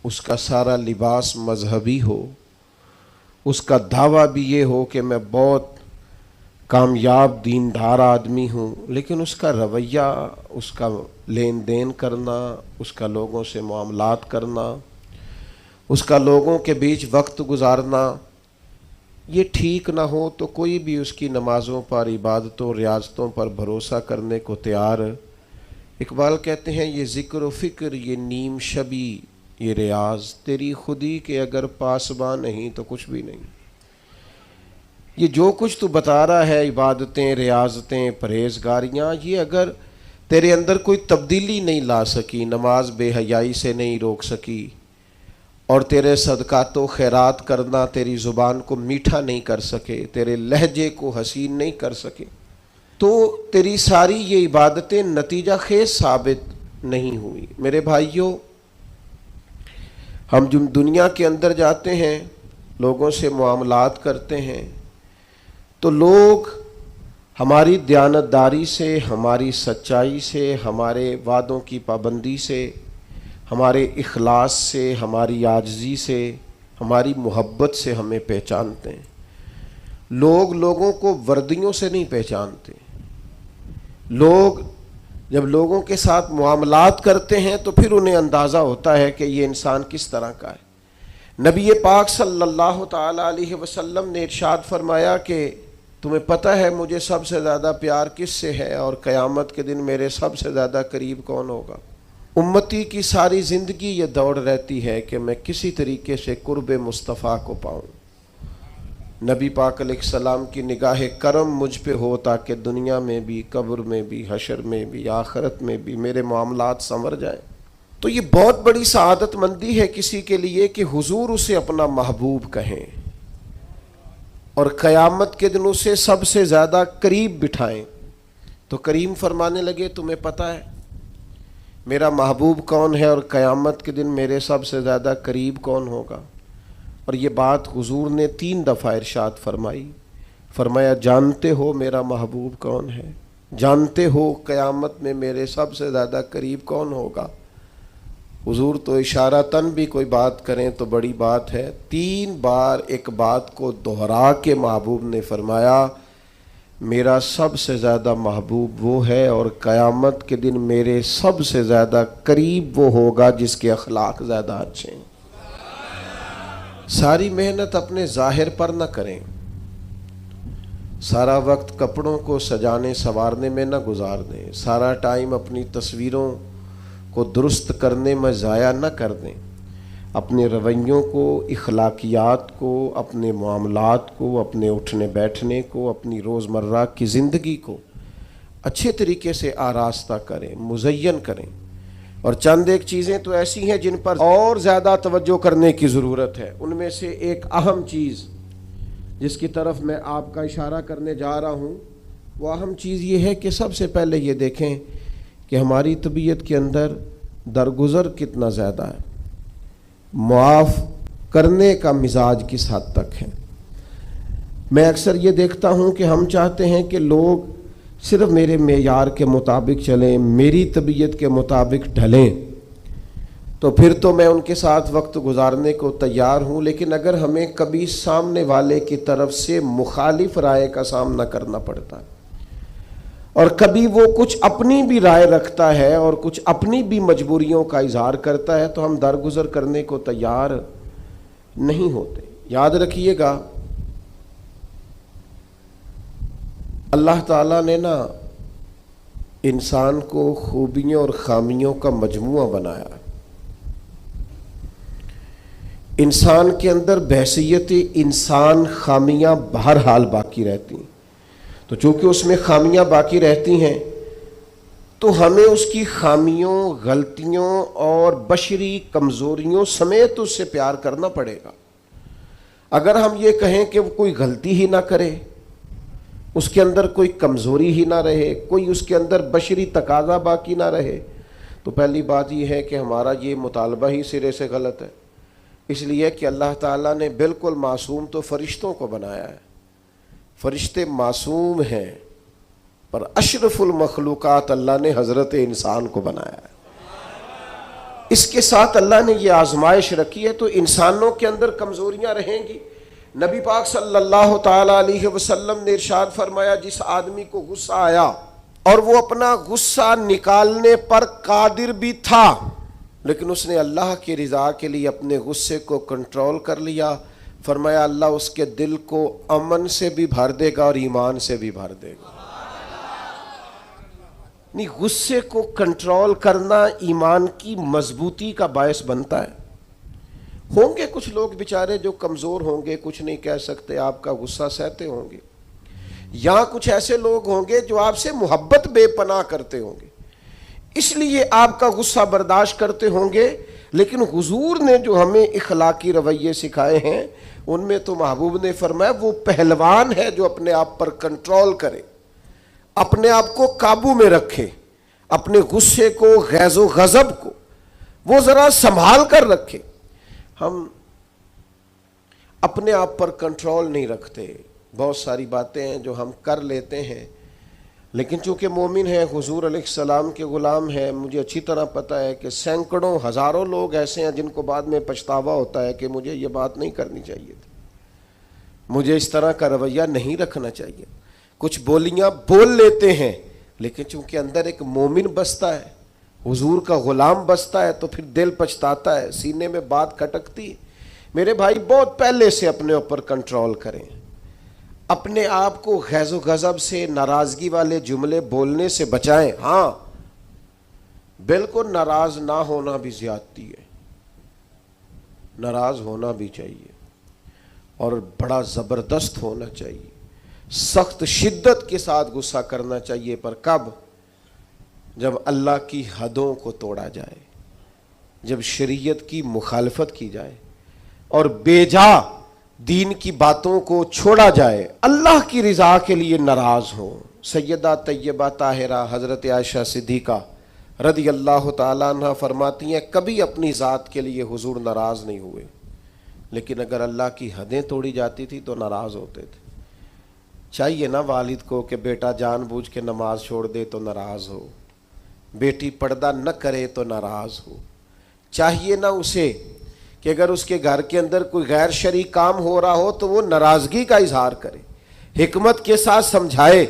اس کا سارا لباس مذہبی ہو، اس کا دعویٰ بھی یہ ہو کہ میں بہت کامیاب دیندار آدمی ہوں، لیکن اس کا رویہ، اس کا لین دین کرنا، اس کا لوگوں سے معاملات کرنا، اس کا لوگوں کے بیچ وقت گزارنا، یہ ٹھیک نہ ہو تو کوئی بھی اس کی نمازوں پر، عبادتوں، ریاضتوں پر بھروسہ کرنے کو تیار۔ اقبال کہتے ہیں یہ ذکر و فکر، یہ نیم شبی، یہ ریاض، تیری خودی کے اگر پاسباں نہیں تو کچھ بھی نہیں۔ یہ جو کچھ تو بتا رہا ہے، عبادتیں، ریاضتیں، پرہیزگاریاں، یہ اگر تیرے اندر کوئی تبدیلی نہیں لا سکی، نماز بے حیائی سے نہیں روک سکی، اور تیرے صدقات و خیرات کرنا تیری زبان کو میٹھا نہیں کر سکے، تیرے لہجے کو حسین نہیں کر سکے، تو تیری ساری یہ عبادتیں نتیجہ خیز ثابت نہیں ہوئی۔ میرے بھائیوں، ہم جب دنیا کے اندر جاتے ہیں، لوگوں سے معاملات کرتے ہیں، تو لوگ ہماری دیانتداری سے، ہماری سچائی سے، ہمارے وعدوں کی پابندی سے، ہمارے اخلاص سے، ہماری عاجزی سے، ہماری محبت سے ہمیں پہچانتے ہیں۔ لوگ لوگوں کو وردیوں سے نہیں پہچانتے۔ لوگ جب لوگوں کے ساتھ معاملات کرتے ہیں تو پھر انہیں اندازہ ہوتا ہے کہ یہ انسان کس طرح کا ہے۔ نبی پاک صلی اللہ تعالی علیہ وسلم نے ارشاد فرمایا کہ تمہیں پتہ ہے مجھے سب سے زیادہ پیار کس سے ہے اور قیامت کے دن میرے سب سے زیادہ قریب کون ہوگا؟ امتی کی ساری زندگی یہ دوڑ رہتی ہے کہ میں کسی طریقے سے قرب مصطفیٰ کو پاؤں۔ نبی پاک علیہ السلام کی نگاہ کرم مجھ پہ ہو تاکہ دنیا میں بھی، قبر میں بھی، حشر میں بھی، آخرت میں بھی میرے معاملات سنور جائیں۔ تو یہ بہت بڑی سعادت مندی ہے کسی کے لیے کہ حضور اسے اپنا محبوب کہیں اور قیامت کے دن اسے سب سے زیادہ قریب بٹھائیں۔ تو کریم فرمانے لگے تمہیں پتہ ہے میرا محبوب کون ہے اور قیامت کے دن میرے سب سے زیادہ قریب کون ہوگا؟ اور یہ بات حضور نے 3 دفعہ ارشاد فرمائی۔ فرمایا جانتے ہو میرا محبوب کون ہے؟ جانتے ہو قیامت میں میرے سب سے زیادہ قریب کون ہوگا؟ حضور تو اشارتاً بھی کوئی بات کریں تو بڑی بات ہے، 3 بار ایک بات کو دہرا کے محبوب نے فرمایا میرا سب سے زیادہ محبوب وہ ہے اور قیامت کے دن میرے سب سے زیادہ قریب وہ ہوگا جس کے اخلاق زیادہ اچھے ہیں۔ ساری محنت اپنے ظاہر پر نہ کریں، سارا وقت کپڑوں کو سجانے سنوارنے میں نہ گزار دیں، سارا ٹائم اپنی تصویروں کو درست کرنے میں ضائع نہ کر دیں۔ اپنے رویوں کو، اخلاقیات کو، اپنے معاملات کو، اپنے اٹھنے بیٹھنے کو، اپنی روزمرہ کی زندگی کو اچھے طریقے سے آراستہ کریں، مزین کریں۔ اور چند ایک چیزیں تو ایسی ہیں جن پر اور زیادہ توجہ کرنے کی ضرورت ہے۔ ان میں سے ایک اہم چیز جس کی طرف میں آپ کا اشارہ کرنے جا رہا ہوں، وہ اہم چیز یہ ہے کہ سب سے پہلے یہ دیکھیں کہ ہماری طبیعت کے اندر درگزر کتنا زیادہ ہے، معاف کرنے کا مزاج کس حد تک ہے۔ میں اکثر یہ دیکھتا ہوں کہ ہم چاہتے ہیں کہ لوگ صرف میرے معیار کے مطابق چلیں، میری طبیعت کے مطابق ڈھلیں، تو پھر تو میں ان کے ساتھ وقت گزارنے کو تیار ہوں۔ لیکن اگر ہمیں کبھی سامنے والے کی طرف سے مخالف رائے کا سامنا کرنا پڑتا ہے اور کبھی وہ کچھ اپنی بھی رائے رکھتا ہے اور کچھ اپنی بھی مجبوریوں کا اظہار کرتا ہے تو ہم درگزر کرنے کو تیار نہیں ہوتے۔ یاد رکھیے گا اللہ تعالیٰ نے انسان کو خوبیوں اور خامیوں کا مجموعہ بنایا۔ انسان کے اندر بحیثیت انسان خامیاں بہرحال باقی رہتی ہیں، تو چونکہ اس میں خامیاں باقی رہتی ہیں تو ہمیں اس کی خامیوں، غلطیوں اور بشری کمزوریوں سمیت اس سے پیار کرنا پڑے گا۔ اگر ہم یہ کہیں کہ وہ کوئی غلطی ہی نہ کرے، اس کے اندر کوئی کمزوری ہی نہ رہے، کوئی اس کے اندر بشری تقاضا باقی نہ رہے، تو پہلی بات یہ ہے کہ ہمارا یہ مطالبہ ہی سرے سے غلط ہے۔ اس لیے کہ اللہ تعالیٰ نے بالکل معصوم تو فرشتوں کو بنایا ہے، فرشتے معصوم ہیں، پر اشرف المخلوقات اللہ نے حضرت انسان کو بنایا ہے۔ اس کے ساتھ اللہ نے یہ آزمائش رکھی ہے، تو انسانوں کے اندر کمزوریاں رہیں گی۔ نبی پاک صلی اللہ تعالی علیہ وسلم نے ارشاد فرمایا جس آدمی کو غصہ آیا اور وہ اپنا غصہ نکالنے پر قادر بھی تھا لیکن اس نے اللہ کی رضا کے لیے اپنے غصے کو کنٹرول کر لیا، فرمایا اللہ اس کے دل کو امن سے بھی بھر دے گا اور ایمان سے بھی بھر دے گا۔ نہیں، غصے کو کنٹرول کرنا ایمان کی مضبوطی کا باعث بنتا ہے۔ ہوں گے کچھ لوگ بیچارے جو کمزور ہوں گے، کچھ نہیں کہہ سکتے، آپ کا غصہ سہتے ہوں گے، یا کچھ ایسے لوگ ہوں گے جو آپ سے محبت بے پناہ کرتے ہوں گے، اس لیے آپ کا غصہ برداشت کرتے ہوں گے۔ لیکن حضور نے جو ہمیں اخلاقی رویے سکھائے ہیں ان میں تو محبوب نے فرمایا وہ پہلوان ہے جو اپنے آپ پر کنٹرول کرے، اپنے آپ کو قابو میں رکھے، اپنے غصے کو، غیظ و غضب کو وہ ذرا سنبھال کر رکھے. ہم اپنے آپ پر کنٹرول نہیں رکھتے. بہت ساری باتیں ہیں جو ہم کر لیتے ہیں، لیکن چونکہ مومن ہے، حضور علیہ السلام کے غلام ہے، مجھے اچھی طرح پتہ ہے کہ سینکڑوں ہزاروں لوگ ایسے ہیں جن کو بعد میں پچھتاوا ہوتا ہے کہ مجھے یہ بات نہیں کرنی چاہیے تھی، مجھے اس طرح کا رویہ نہیں رکھنا چاہیے. کچھ بولیاں بول لیتے ہیں، لیکن چونکہ اندر ایک مومن بستا ہے، حضور کا غلام بستا ہے، تو پھر دل پچھتاتا ہے، سینے میں بات کھٹکتی ہے. میرے بھائی بہت پہلے سے اپنے اوپر کنٹرول کریں، اپنے آپ کو غیظ و غضب سے، ناراضگی والے جملے بولنے سے بچائیں. ہاں بالکل ناراض نہ ہونا بھی زیادتی ہے، ناراض ہونا بھی چاہیے اور بڑا زبردست ہونا چاہیے، سخت شدت کے ساتھ غصہ کرنا چاہیے. پر کب؟ جب اللہ کی حدوں کو توڑا جائے، جب شریعت کی مخالفت کی جائے اور بے جا دین کی باتوں کو چھوڑا جائے، اللہ کی رضا کے لیے ناراض ہو. سیدہ طیبہ طاہرہ حضرت عائشہ صدیقہ رضی اللہ تعالیٰ عنہ فرماتی ہیں کبھی اپنی ذات کے لیے حضور ناراض نہیں ہوئے، لیکن اگر اللہ کی حدیں توڑی جاتی تھی تو ناراض ہوتے تھے. چاہیے نا والد کو کہ بیٹا جان بوجھ کے نماز چھوڑ دے تو ناراض ہو، بیٹی پردہ نہ کرے تو ناراض ہو. چاہیے نا اسے کہ اگر اس کے گھر کے اندر کوئی غیر شرعی کام ہو رہا ہو تو وہ ناراضگی کا اظہار کرے، حکمت کے ساتھ سمجھائے،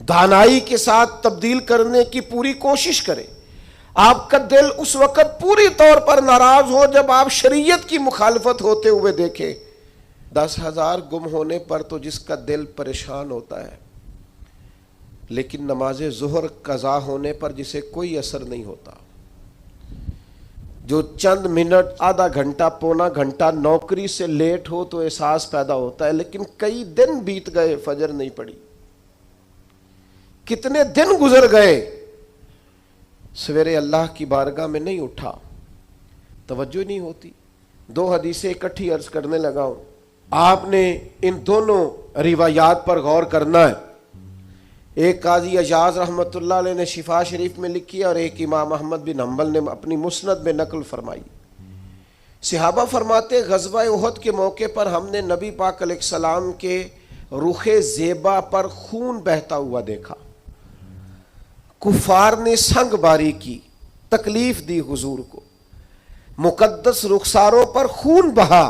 دانائی کے ساتھ تبدیل کرنے کی پوری کوشش کرے. آپ کا دل اس وقت پوری طور پر ناراض ہو جب آپ شریعت کی مخالفت ہوتے ہوئے دیکھیں. 10,000 گم ہونے پر تو جس کا دل پریشان ہوتا ہے، لیکن نماز ظہر قضا ہونے پر جسے کوئی اثر نہیں ہوتا، جو چند منٹ، آدھا گھنٹہ، پونا گھنٹہ نوکری سے لیٹ ہو تو احساس پیدا ہوتا ہے، لیکن کئی دن بیت گئے فجر نہیں پڑی، کتنے دن گزر گئے سویرے اللہ کی بارگاہ میں نہیں اٹھا، توجہ نہیں ہوتی. 2 حدیثیں اکٹھی عرض کرنے لگا ہوں، آپ نے ان دونوں روایات پر غور کرنا ہے. ایک قاضی اجاز رحمۃ اللہ علیہ نے شفا شریف میں لکھی اور ایک امام احمد بن حنبل نے اپنی مسند میں نقل فرمائی. صحابہ فرماتے غزوہ احد کے موقع پر ہم نے نبی پاک علیہ السلام کے رخ زیبا پر خون بہتا ہوا دیکھا. کفار نے سنگ باری کی، تکلیف دی حضور کو، مقدس رخساروں پر خون بہا.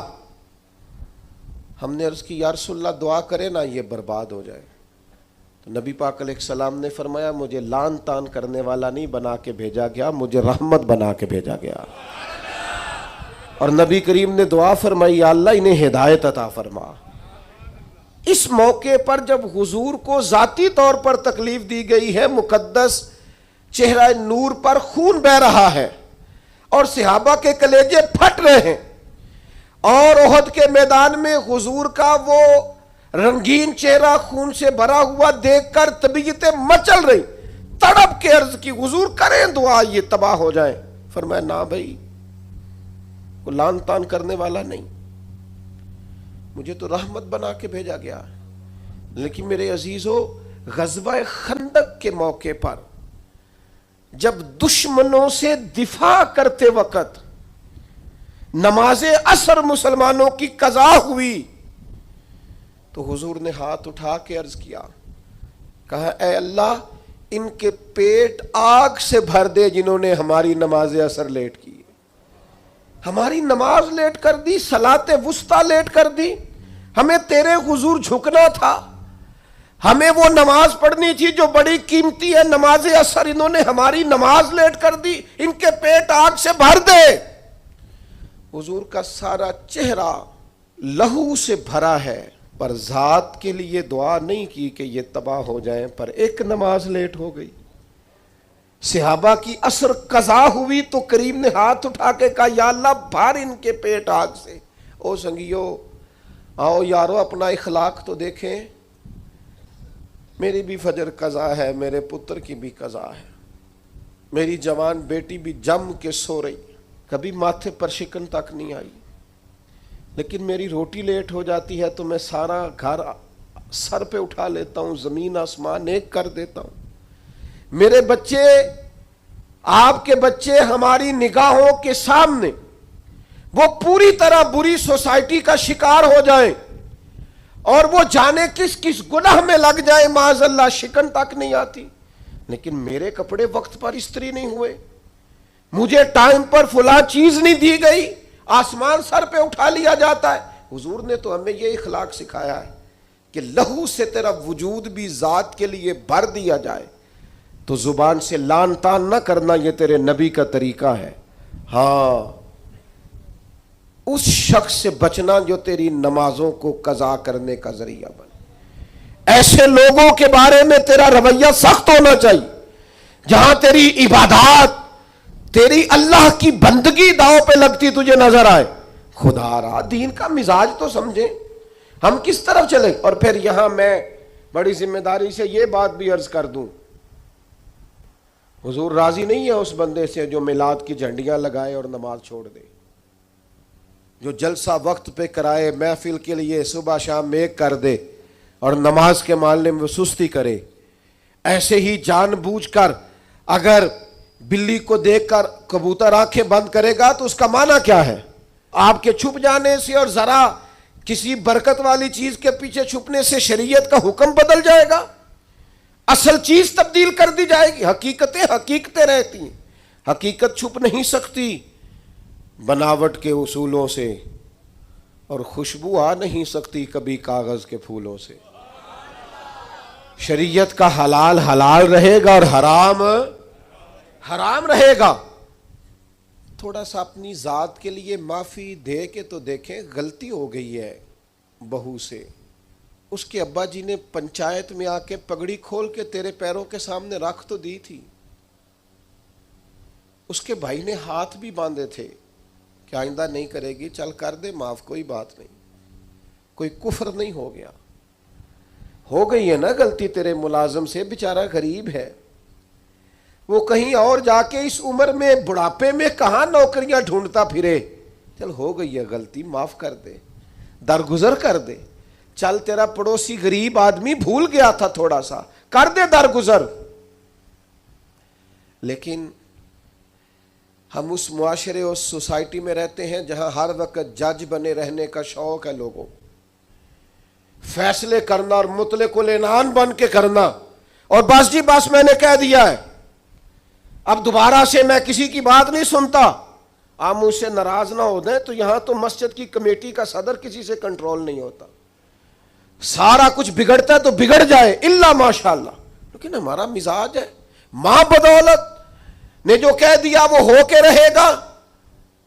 ہم نے عرض کی یا رسول اللہ دعا کرے نا یہ برباد ہو جائے. تو نبی پاک علیہ السلام نے فرمایا مجھے لان تان کرنے والا نہیں بنا کے بھیجا گیا، مجھے رحمت بنا کے بھیجا گیا. اور نبی کریم نے دعا فرمائی یا اللہ انہیں ہدایت عطا فرما. اس موقع پر جب حضور کو ذاتی طور پر تکلیف دی گئی ہے، مقدس چہرہ نور پر خون بہ رہا ہے اور صحابہ کے کلیجے پھٹ رہے ہیں، اور احد کے میدان میں حضور کا وہ رنگین چہرہ خون سے بھرا ہوا دیکھ کر طبیعتیں مچل رہی. تڑپ کے عرض کی حضور کریں دعا یہ تباہ ہو جائے. فرمایا نہ بھائی، کوئی لان تان کرنے والا نہیں، مجھے تو رحمت بنا کے بھیجا گیا. لیکن میرے عزیزو، غزوہ خندق کے موقع پر جب دشمنوں سے دفاع کرتے وقت نماز عصر مسلمانوں کی قضا ہوئی تو حضور نے ہاتھ اٹھا کے عرض کیا، کہا اے اللہ ان کے پیٹ آگ سے بھر دے جنہوں نے ہماری نماز عصر لیٹ کی، ہماری نماز لیٹ کر دی، صلاۃ وسطیٰ لیٹ کر دی. ہمیں تیرے حضور جھکنا تھا، ہمیں وہ نماز پڑھنی تھی جو بڑی قیمتی ہے، نماز عصر انہوں نے ہماری نماز لیٹ کر دی، ان کے پیٹ آگ سے بھر دے. حضور کا سارا چہرہ لہو سے بھرا ہے، پر ذات کے لیے دعا نہیں کی کہ یہ تباہ ہو جائیں، پر ایک نماز لیٹ ہو گئی. صحابہ کی عصر قضا ہوئی تو کریم نے ہاتھ اٹھا کے کہا یا اللہ بھر ان کے پیٹ آگ سے. او سنگیو، آؤ یارو اپنا اخلاق تو دیکھیں. میری بھی فجر قضا ہے، میرے پتر کی بھی قضا ہے، میری جوان بیٹی بھی جم کے سو رہی، کبھی ماتھے پر شکن تک نہیں آئی، لیکن میری روٹی لیٹ ہو جاتی ہے تو میں سارا گھر سر پہ اٹھا لیتا ہوں، زمین آسمان ایک کر دیتا ہوں. میرے بچے آپ کے بچے ہماری نگاہوں کے سامنے وہ پوری طرح بری سوسائٹی کا شکار ہو جائیں اور وہ جانے کس کس گناہ میں لگ جائے، معاذ اللہ شکن تک نہیں آتی، لیکن میرے کپڑے وقت پر استری نہیں ہوئے، مجھے ٹائم پر فلاں چیز نہیں دی گئی، آسمان سر پہ اٹھا لیا جاتا ہے۔ حضور نے تو ہمیں یہ اخلاق سکھایا ہے کہ لہو سے تیرا وجود بھی ذات کے لیے بھر دیا جائے تو زبان سے لان تان نہ کرنا، یہ تیرے نبی کا طریقہ ہے۔ ہاں، اس شخص سے بچنا جو تیری نمازوں کو قضا کرنے کا ذریعہ بنے۔ ایسے لوگوں کے بارے میں تیرا رویہ سخت ہونا چاہیے جہاں تیری عبادات، تیری اللہ کی بندگی داؤ پہ لگتی تجھے نظر آئے۔ خدا را دین کا مزاج تو سمجھیں، ہم کس طرف چلیں۔ اور پھر یہاں میں بڑی ذمہ داری سے یہ بات بھی عرض کر دوں، حضور راضی نہیں ہے اس بندے سے جو میلاد کی جھنڈیاں لگائے اور نماز چھوڑ دے، جو جلسہ وقت پہ کرائے، محفل کے لیے صبح شام ایک کر دے اور نماز کے معاملے میں سستی کرے۔ ایسے ہی جان بوجھ کر اگر بلی کو دیکھ کر کبوتر آنکھیں بند کرے گا تو اس کا معنی کیا ہے؟ آپ کے چھپ جانے سے اور ذرا کسی برکت والی چیز کے پیچھے چھپنے سے شریعت کا حکم بدل جائے گا؟ اصل چیز تبدیل کر دی جائے گی؟ حقیقتیں رہتی ہیں، حقیقت چھپ نہیں سکتی بناوٹ کے اصولوں سے، اور خوشبو آ نہیں سکتی کبھی کاغذ کے پھولوں سے۔ شریعت کا حلال حلال رہے گا اور حرام حرام رہے گا۔ تھوڑا سا اپنی ذات کے لیے معافی دے کے تو دیکھیں، غلطی ہو گئی ہے بہو سے، اس کے ابا جی نے پنچایت میں آ کے پگڑی کھول کے تیرے پیروں کے سامنے رکھ تو دی تھی، اس کے بھائی نے ہاتھ بھی باندھے تھے کہ آئندہ نہیں کرے گی، چل کر دے معاف، کوئی بات نہیں، کوئی کفر نہیں ہو گیا۔ ہو گئی ہے نا غلطی تیرے ملازم سے، بیچارہ غریب ہے، وہ کہیں اور جا کے اس عمر میں بڑھاپے میں کہاں نوکریاں ڈھونڈتا پھرے، چل ہو گئی ہے غلطی، معاف کر دے، درگزر کر دے۔ چل تیرا پڑوسی غریب آدمی بھول گیا تھا، تھوڑا سا کر دے درگزر۔ لیکن ہم اس معاشرے اور سوسائٹی میں رہتے ہیں جہاں ہر وقت جج بنے رہنے کا شوق ہے لوگوں، فیصلے کرنا اور مطلق العنان بن کے کرنا، اور بس جی بس میں نے کہہ دیا ہے، اب دوبارہ سے میں کسی کی بات نہیں سنتا۔ آپ مجھ سے ناراض نہ ہو دیں تو یہاں تو مسجد کی کمیٹی کا صدر کسی سے کنٹرول نہیں ہوتا، سارا کچھ بگڑتا ہے تو بگڑ جائے الا ماشاءاللہ، لیکن ہمارا مزاج ہے ماں بدولت نے جو کہہ دیا وہ ہو کے رہے گا۔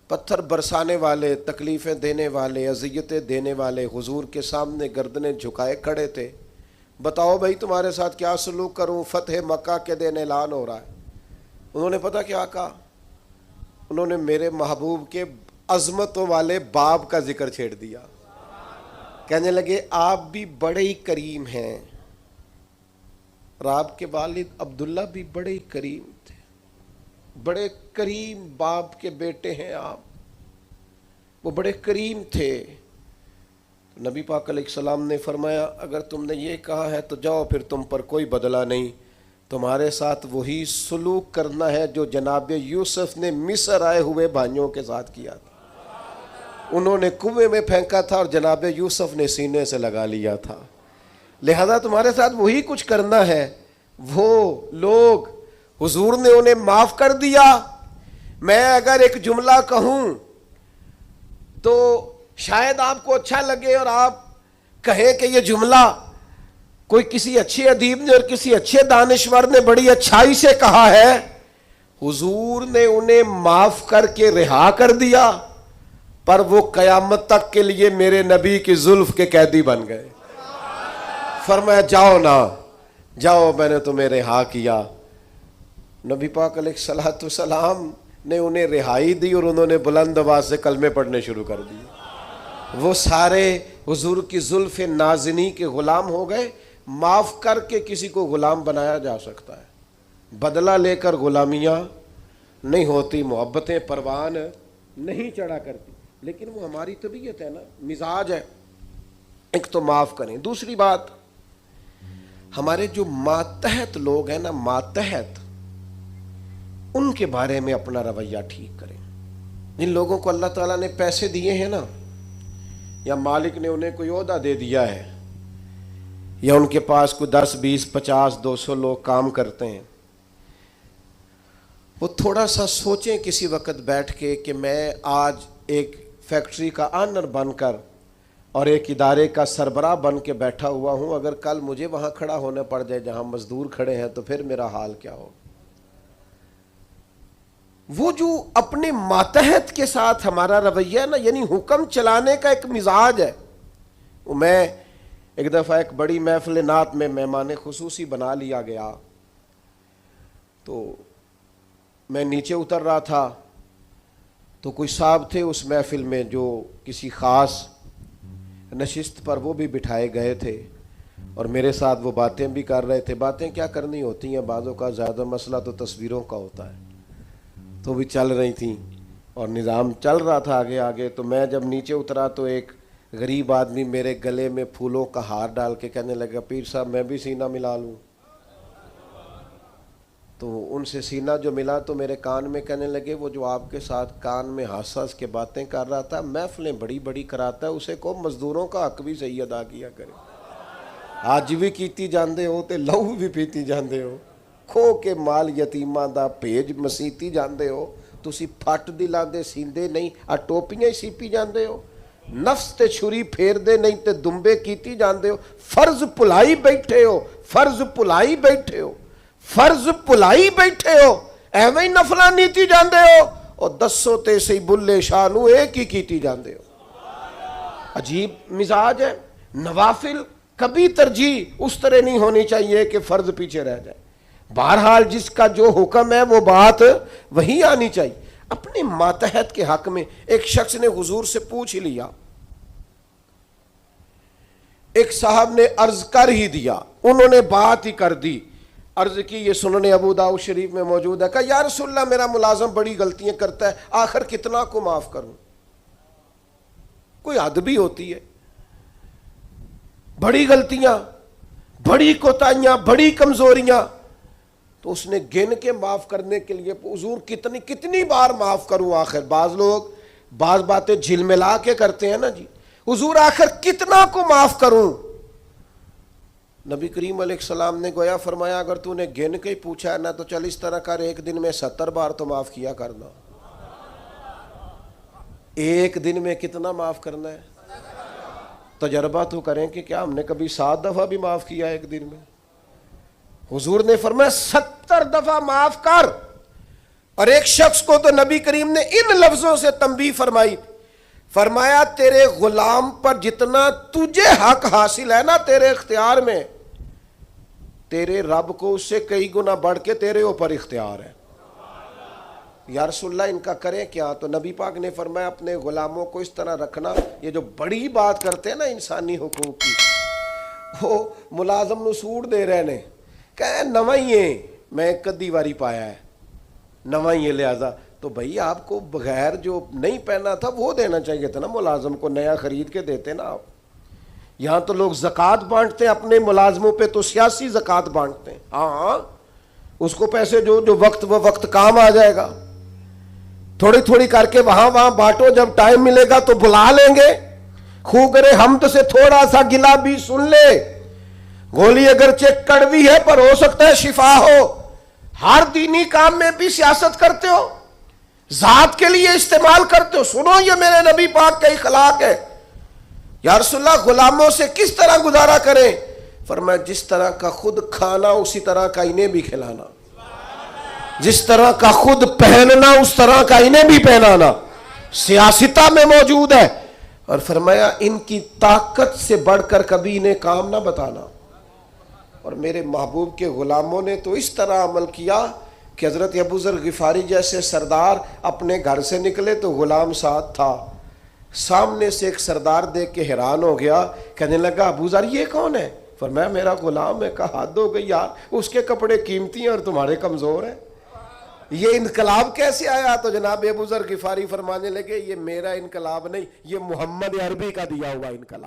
پتھر برسانے والے، تکلیفیں دینے والے، اذیتیں دینے والے حضور کے سامنے گردنیں جھکائے کھڑے تھے، بتاؤ بھائی تمہارے ساتھ کیا سلوک کروں؟ فتح مکہ کے دن اعلان ہو رہا ہے، انہوں نے پتہ کیا کہا؟ انہوں نے میرے محبوب کے عظمتوں والے باب کا ذکر چھیڑ دیا، کہنے لگے آپ بھی بڑے ہی کریم ہیں، اور آپ کے والد عبداللہ بھی بڑے ہی کریم تھے، بڑے کریم باپ کے بیٹے ہیں آپ، وہ بڑے کریم تھے۔ نبی پاک علیہ السلام نے فرمایا اگر تم نے یہ کہا ہے تو جاؤ، پھر تم پر کوئی بدلہ نہیں، تمہارے ساتھ وہی سلوک کرنا ہے جو جناب یوسف نے مصر آئے ہوئے بھائیوں کے ساتھ کیا تھا، انہوں نے کنویں میں پھینکا تھا اور جناب یوسف نے سینے سے لگا لیا تھا، لہذا تمہارے ساتھ وہی کچھ کرنا ہے۔ وہ لوگ حضور نے انہیں معاف کر دیا۔ میں اگر ایک جملہ کہوں تو شاید آپ کو اچھا لگے اور آپ کہیں کہ یہ جملہ کوئی کسی اچھے ادیب نے اور کسی اچھے دانشور نے بڑی اچھائی سے کہا ہے۔ حضور نے انہیں معاف کر کے رہا کر دیا، پر وہ قیامت تک کے لیے میرے نبی کی زلف کے قیدی بن گئے۔ فرمایا جاؤ نا جاؤ، میں نے تمہیں رہا کیا۔ نبی پاک علیہ السلام نے انہیں رہائی دی اور انہوں نے بلند آواز سے کلمے پڑھنے شروع کر دیے۔ وہ سارے حضور کی زلف نازنی کے غلام ہو گئے۔ معاف کر کے کسی کو غلام بنایا جا سکتا ہے، بدلہ لے کر غلامیاں نہیں ہوتی، محبتیں پروان نہیں چڑھا کرتی، لیکن وہ ہماری طبیعت ہے نا، مزاج ہے۔ ایک تو معاف کریں، دوسری بات ہمارے جو ماتحت لوگ ہیں نا، ماتحت، ان کے بارے میں اپنا رویہ ٹھیک کریں. جن لوگوں کو اللہ تعالیٰ نے پیسے دیے ہیں نا، یا مالک نے انہیں کوئی عہدہ دے دیا ہے، یا ان کے پاس کوئی 10 20 50 200 لوگ کام کرتے ہیں، وہ تھوڑا سا سوچیں کسی وقت بیٹھ کے کہ میں آج ایک فیکٹری کا آنر بن کر اور ایک ادارے کا سربراہ بن کے بیٹھا ہوا ہوں، اگر کل مجھے وہاں کھڑا ہونا پڑ جائے جہاں مزدور کھڑے ہیں تو پھر میرا حال کیا ہو. وہ جو اپنے ماتحت کے ساتھ ہمارا رویہ نا، یعنی حکم چلانے کا ایک مزاج ہے. میں ایک دفعہ ایک بڑی محفل نعت میں مہمان خصوصی بنا لیا گیا، تو میں نیچے اتر رہا تھا تو کوئی صاحب تھے اس محفل میں جو کسی خاص نشست پر وہ بھی بٹھائے گئے تھے، اور میرے ساتھ وہ باتیں بھی کر رہے تھے. باتیں کیا کرنی ہوتی ہیں، بعضوں کا زیادہ مسئلہ تو تصویروں کا ہوتا ہے، تو بھی چل رہی تھیں اور نظام چل رہا تھا آگے آگے. تو میں جب نیچے اترا تو ایک غریب آدمی میرے گلے میں پھولوں کا ہار ڈال کے کہنے لگا، پیر صاحب میں بھی سینہ ملا لوں. تو ان سے سینہ جو ملا تو میرے کان میں کہنے لگے، وہ جو آپ کے ساتھ کان میں ہنس ہنس کے باتیں کر رہا تھا، محفلیں بڑی بڑی کراتا ہے، اسے کو مزدوروں کا حق بھی صحیح ادا کیا کرے. آج بھی کیتی جاندے ہو تے لہو بھی پیتی جاندے ہو، کھو کے مال یتیماں دا بھیج مسیتی جاندے ہو، تسی پھٹ دلاندے سیندے نہیں، آ ٹوپیاں ہی سیپی جاندے ہو، نفس تے چھری پھیر دے نہیں تے دمبے کیتی جاندے ہو، فرض پلائی بیٹھے ہو، فرض پلائی بیٹھے ہو، فرض پلائی بیٹھے ہو، ایویں ہی نفلاں نیتی جاندے ہو، اور دسو تے سی بلے شاہ نو ایک ہی کیتی جاندے ہو. عجیب مزاج ہے. نوافل کبھی ترجیح اس طرح نہیں ہونی چاہیے کہ فرض پیچھے رہ جائے. بہرحال جس کا جو حکم ہے وہ بات وہی آنی چاہیے. اپنے ماتحت کے حق میں ایک شخص نے حضور سے پوچھ لیا، ایک صاحب نے عرض کر ہی دیا، انہوں نے بات ہی کر دی، عرض کی، یہ سنن ابو داؤد شریف میں موجود ہے، کہا یا رسول اللہ میرا ملازم بڑی غلطیاں کرتا ہے، آخر کتنا کو معاف کروں؟ کوئی حد بھی ہوتی ہے. بڑی غلطیاں، بڑی کوتاہیاں، بڑی کمزوریاں، تو اس نے گن کے معاف کرنے کے لیے، حضور کتنی بار معاف کروں؟ آخر بعض لوگ بعض باتیں جھلملا کے کرتے ہیں نا جی، حضور آخر کتنا کو معاف کروں؟ نبی کریم علیہ السلام نے گویا فرمایا، اگر تو نے گن کے ہی پوچھا ہے نا تو چل اس طرح کر، ایک دن میں 70 بار تو معاف کیا کرنا. ایک دن میں کتنا معاف کرنا ہے؟ تجربہ تو کریں کہ کیا ہم نے کبھی 7 دفعہ بھی معاف کیا ایک دن میں؟ حضور نے فرمایا 70 دفعہ معاف کر. اور ایک شخص کو تو نبی کریم نے ان لفظوں سے تنبیہ فرمائی، فرمایا تیرے غلام پر جتنا تجھے حق حاصل ہے نا تیرے اختیار میں، تیرے رب کو اس سے کئی گنا بڑھ کے تیرے اوپر اختیار ہے. یا رسول اللہ ان کا کریں کیا؟ تو نبی پاک نے فرمایا اپنے غلاموں کو اس طرح رکھنا، یہ جو بڑی بات کرتے ہیں نا انسانی حقوق کی، وہ ملازم نو سوٹ دے رہے نے، کہ نوائیے میں کدی واری پایا ہے، نوائیے، لہذا تو بھئی آپ کو بغیر جو نہیں پہنا تھا وہ دینا چاہیے تھا نا، ملازم کو نیا خرید کے دیتے نا آپ. یہاں تو لوگ زکوٰۃ بانٹتے ہیں اپنے ملازموں پہ، تو سیاسی زکوٰۃ بانٹتے ہیں. ہاں اس کو پیسے جو وقت کام آ جائے گا، تھوڑی تھوڑی کر کے وہاں بانٹو، جب ٹائم ملے گا تو بلا لیں گے. خو کرے حمد سے تھوڑا سا گلا بھی سن لے، گولی اگرچہ کڑوی ہے پر ہو سکتا ہے شفا ہو. ہر دینی کام میں بھی سیاست کرتے ہو، ذات کے لیے استعمال کرتے ہو. سنو یہ میرے نبی پاک کا اخلاق ہے. یا رسول اللہ غلاموں سے کس طرح گزارا کریں؟ فرمایا جس طرح کا خود کھانا اسی طرح کا انہیں بھی کھلانا، جس طرح کا خود پہننا اس طرح کا انہیں بھی پہنانا. سیاستہ میں موجود ہے. اور فرمایا ان کی طاقت سے بڑھ کر کبھی انہیں کام نہ بتانا. اور میرے محبوب کے غلاموں نے تو اس طرح عمل کیا کہ حضرت ابو ذر غفاری جیسے سردار اپنے گھر سے نکلے تو غلام ساتھ تھا. سامنے سے ایک سردار دیکھ کے حیران ہو گیا، کہنے لگا ابو ذر یہ کون ہے؟ فرمایا میرا غلام ہے. کہا حد ہو گئی یار، اس کے کپڑے قیمتی ہیں اور تمہارے کمزور ہیں، یہ انقلاب کیسے آیا؟ تو جناب ابو ذر غفاری فرمانے لگے یہ میرا انقلاب نہیں، یہ محمد عربی کا دیا ہوا انقلاب.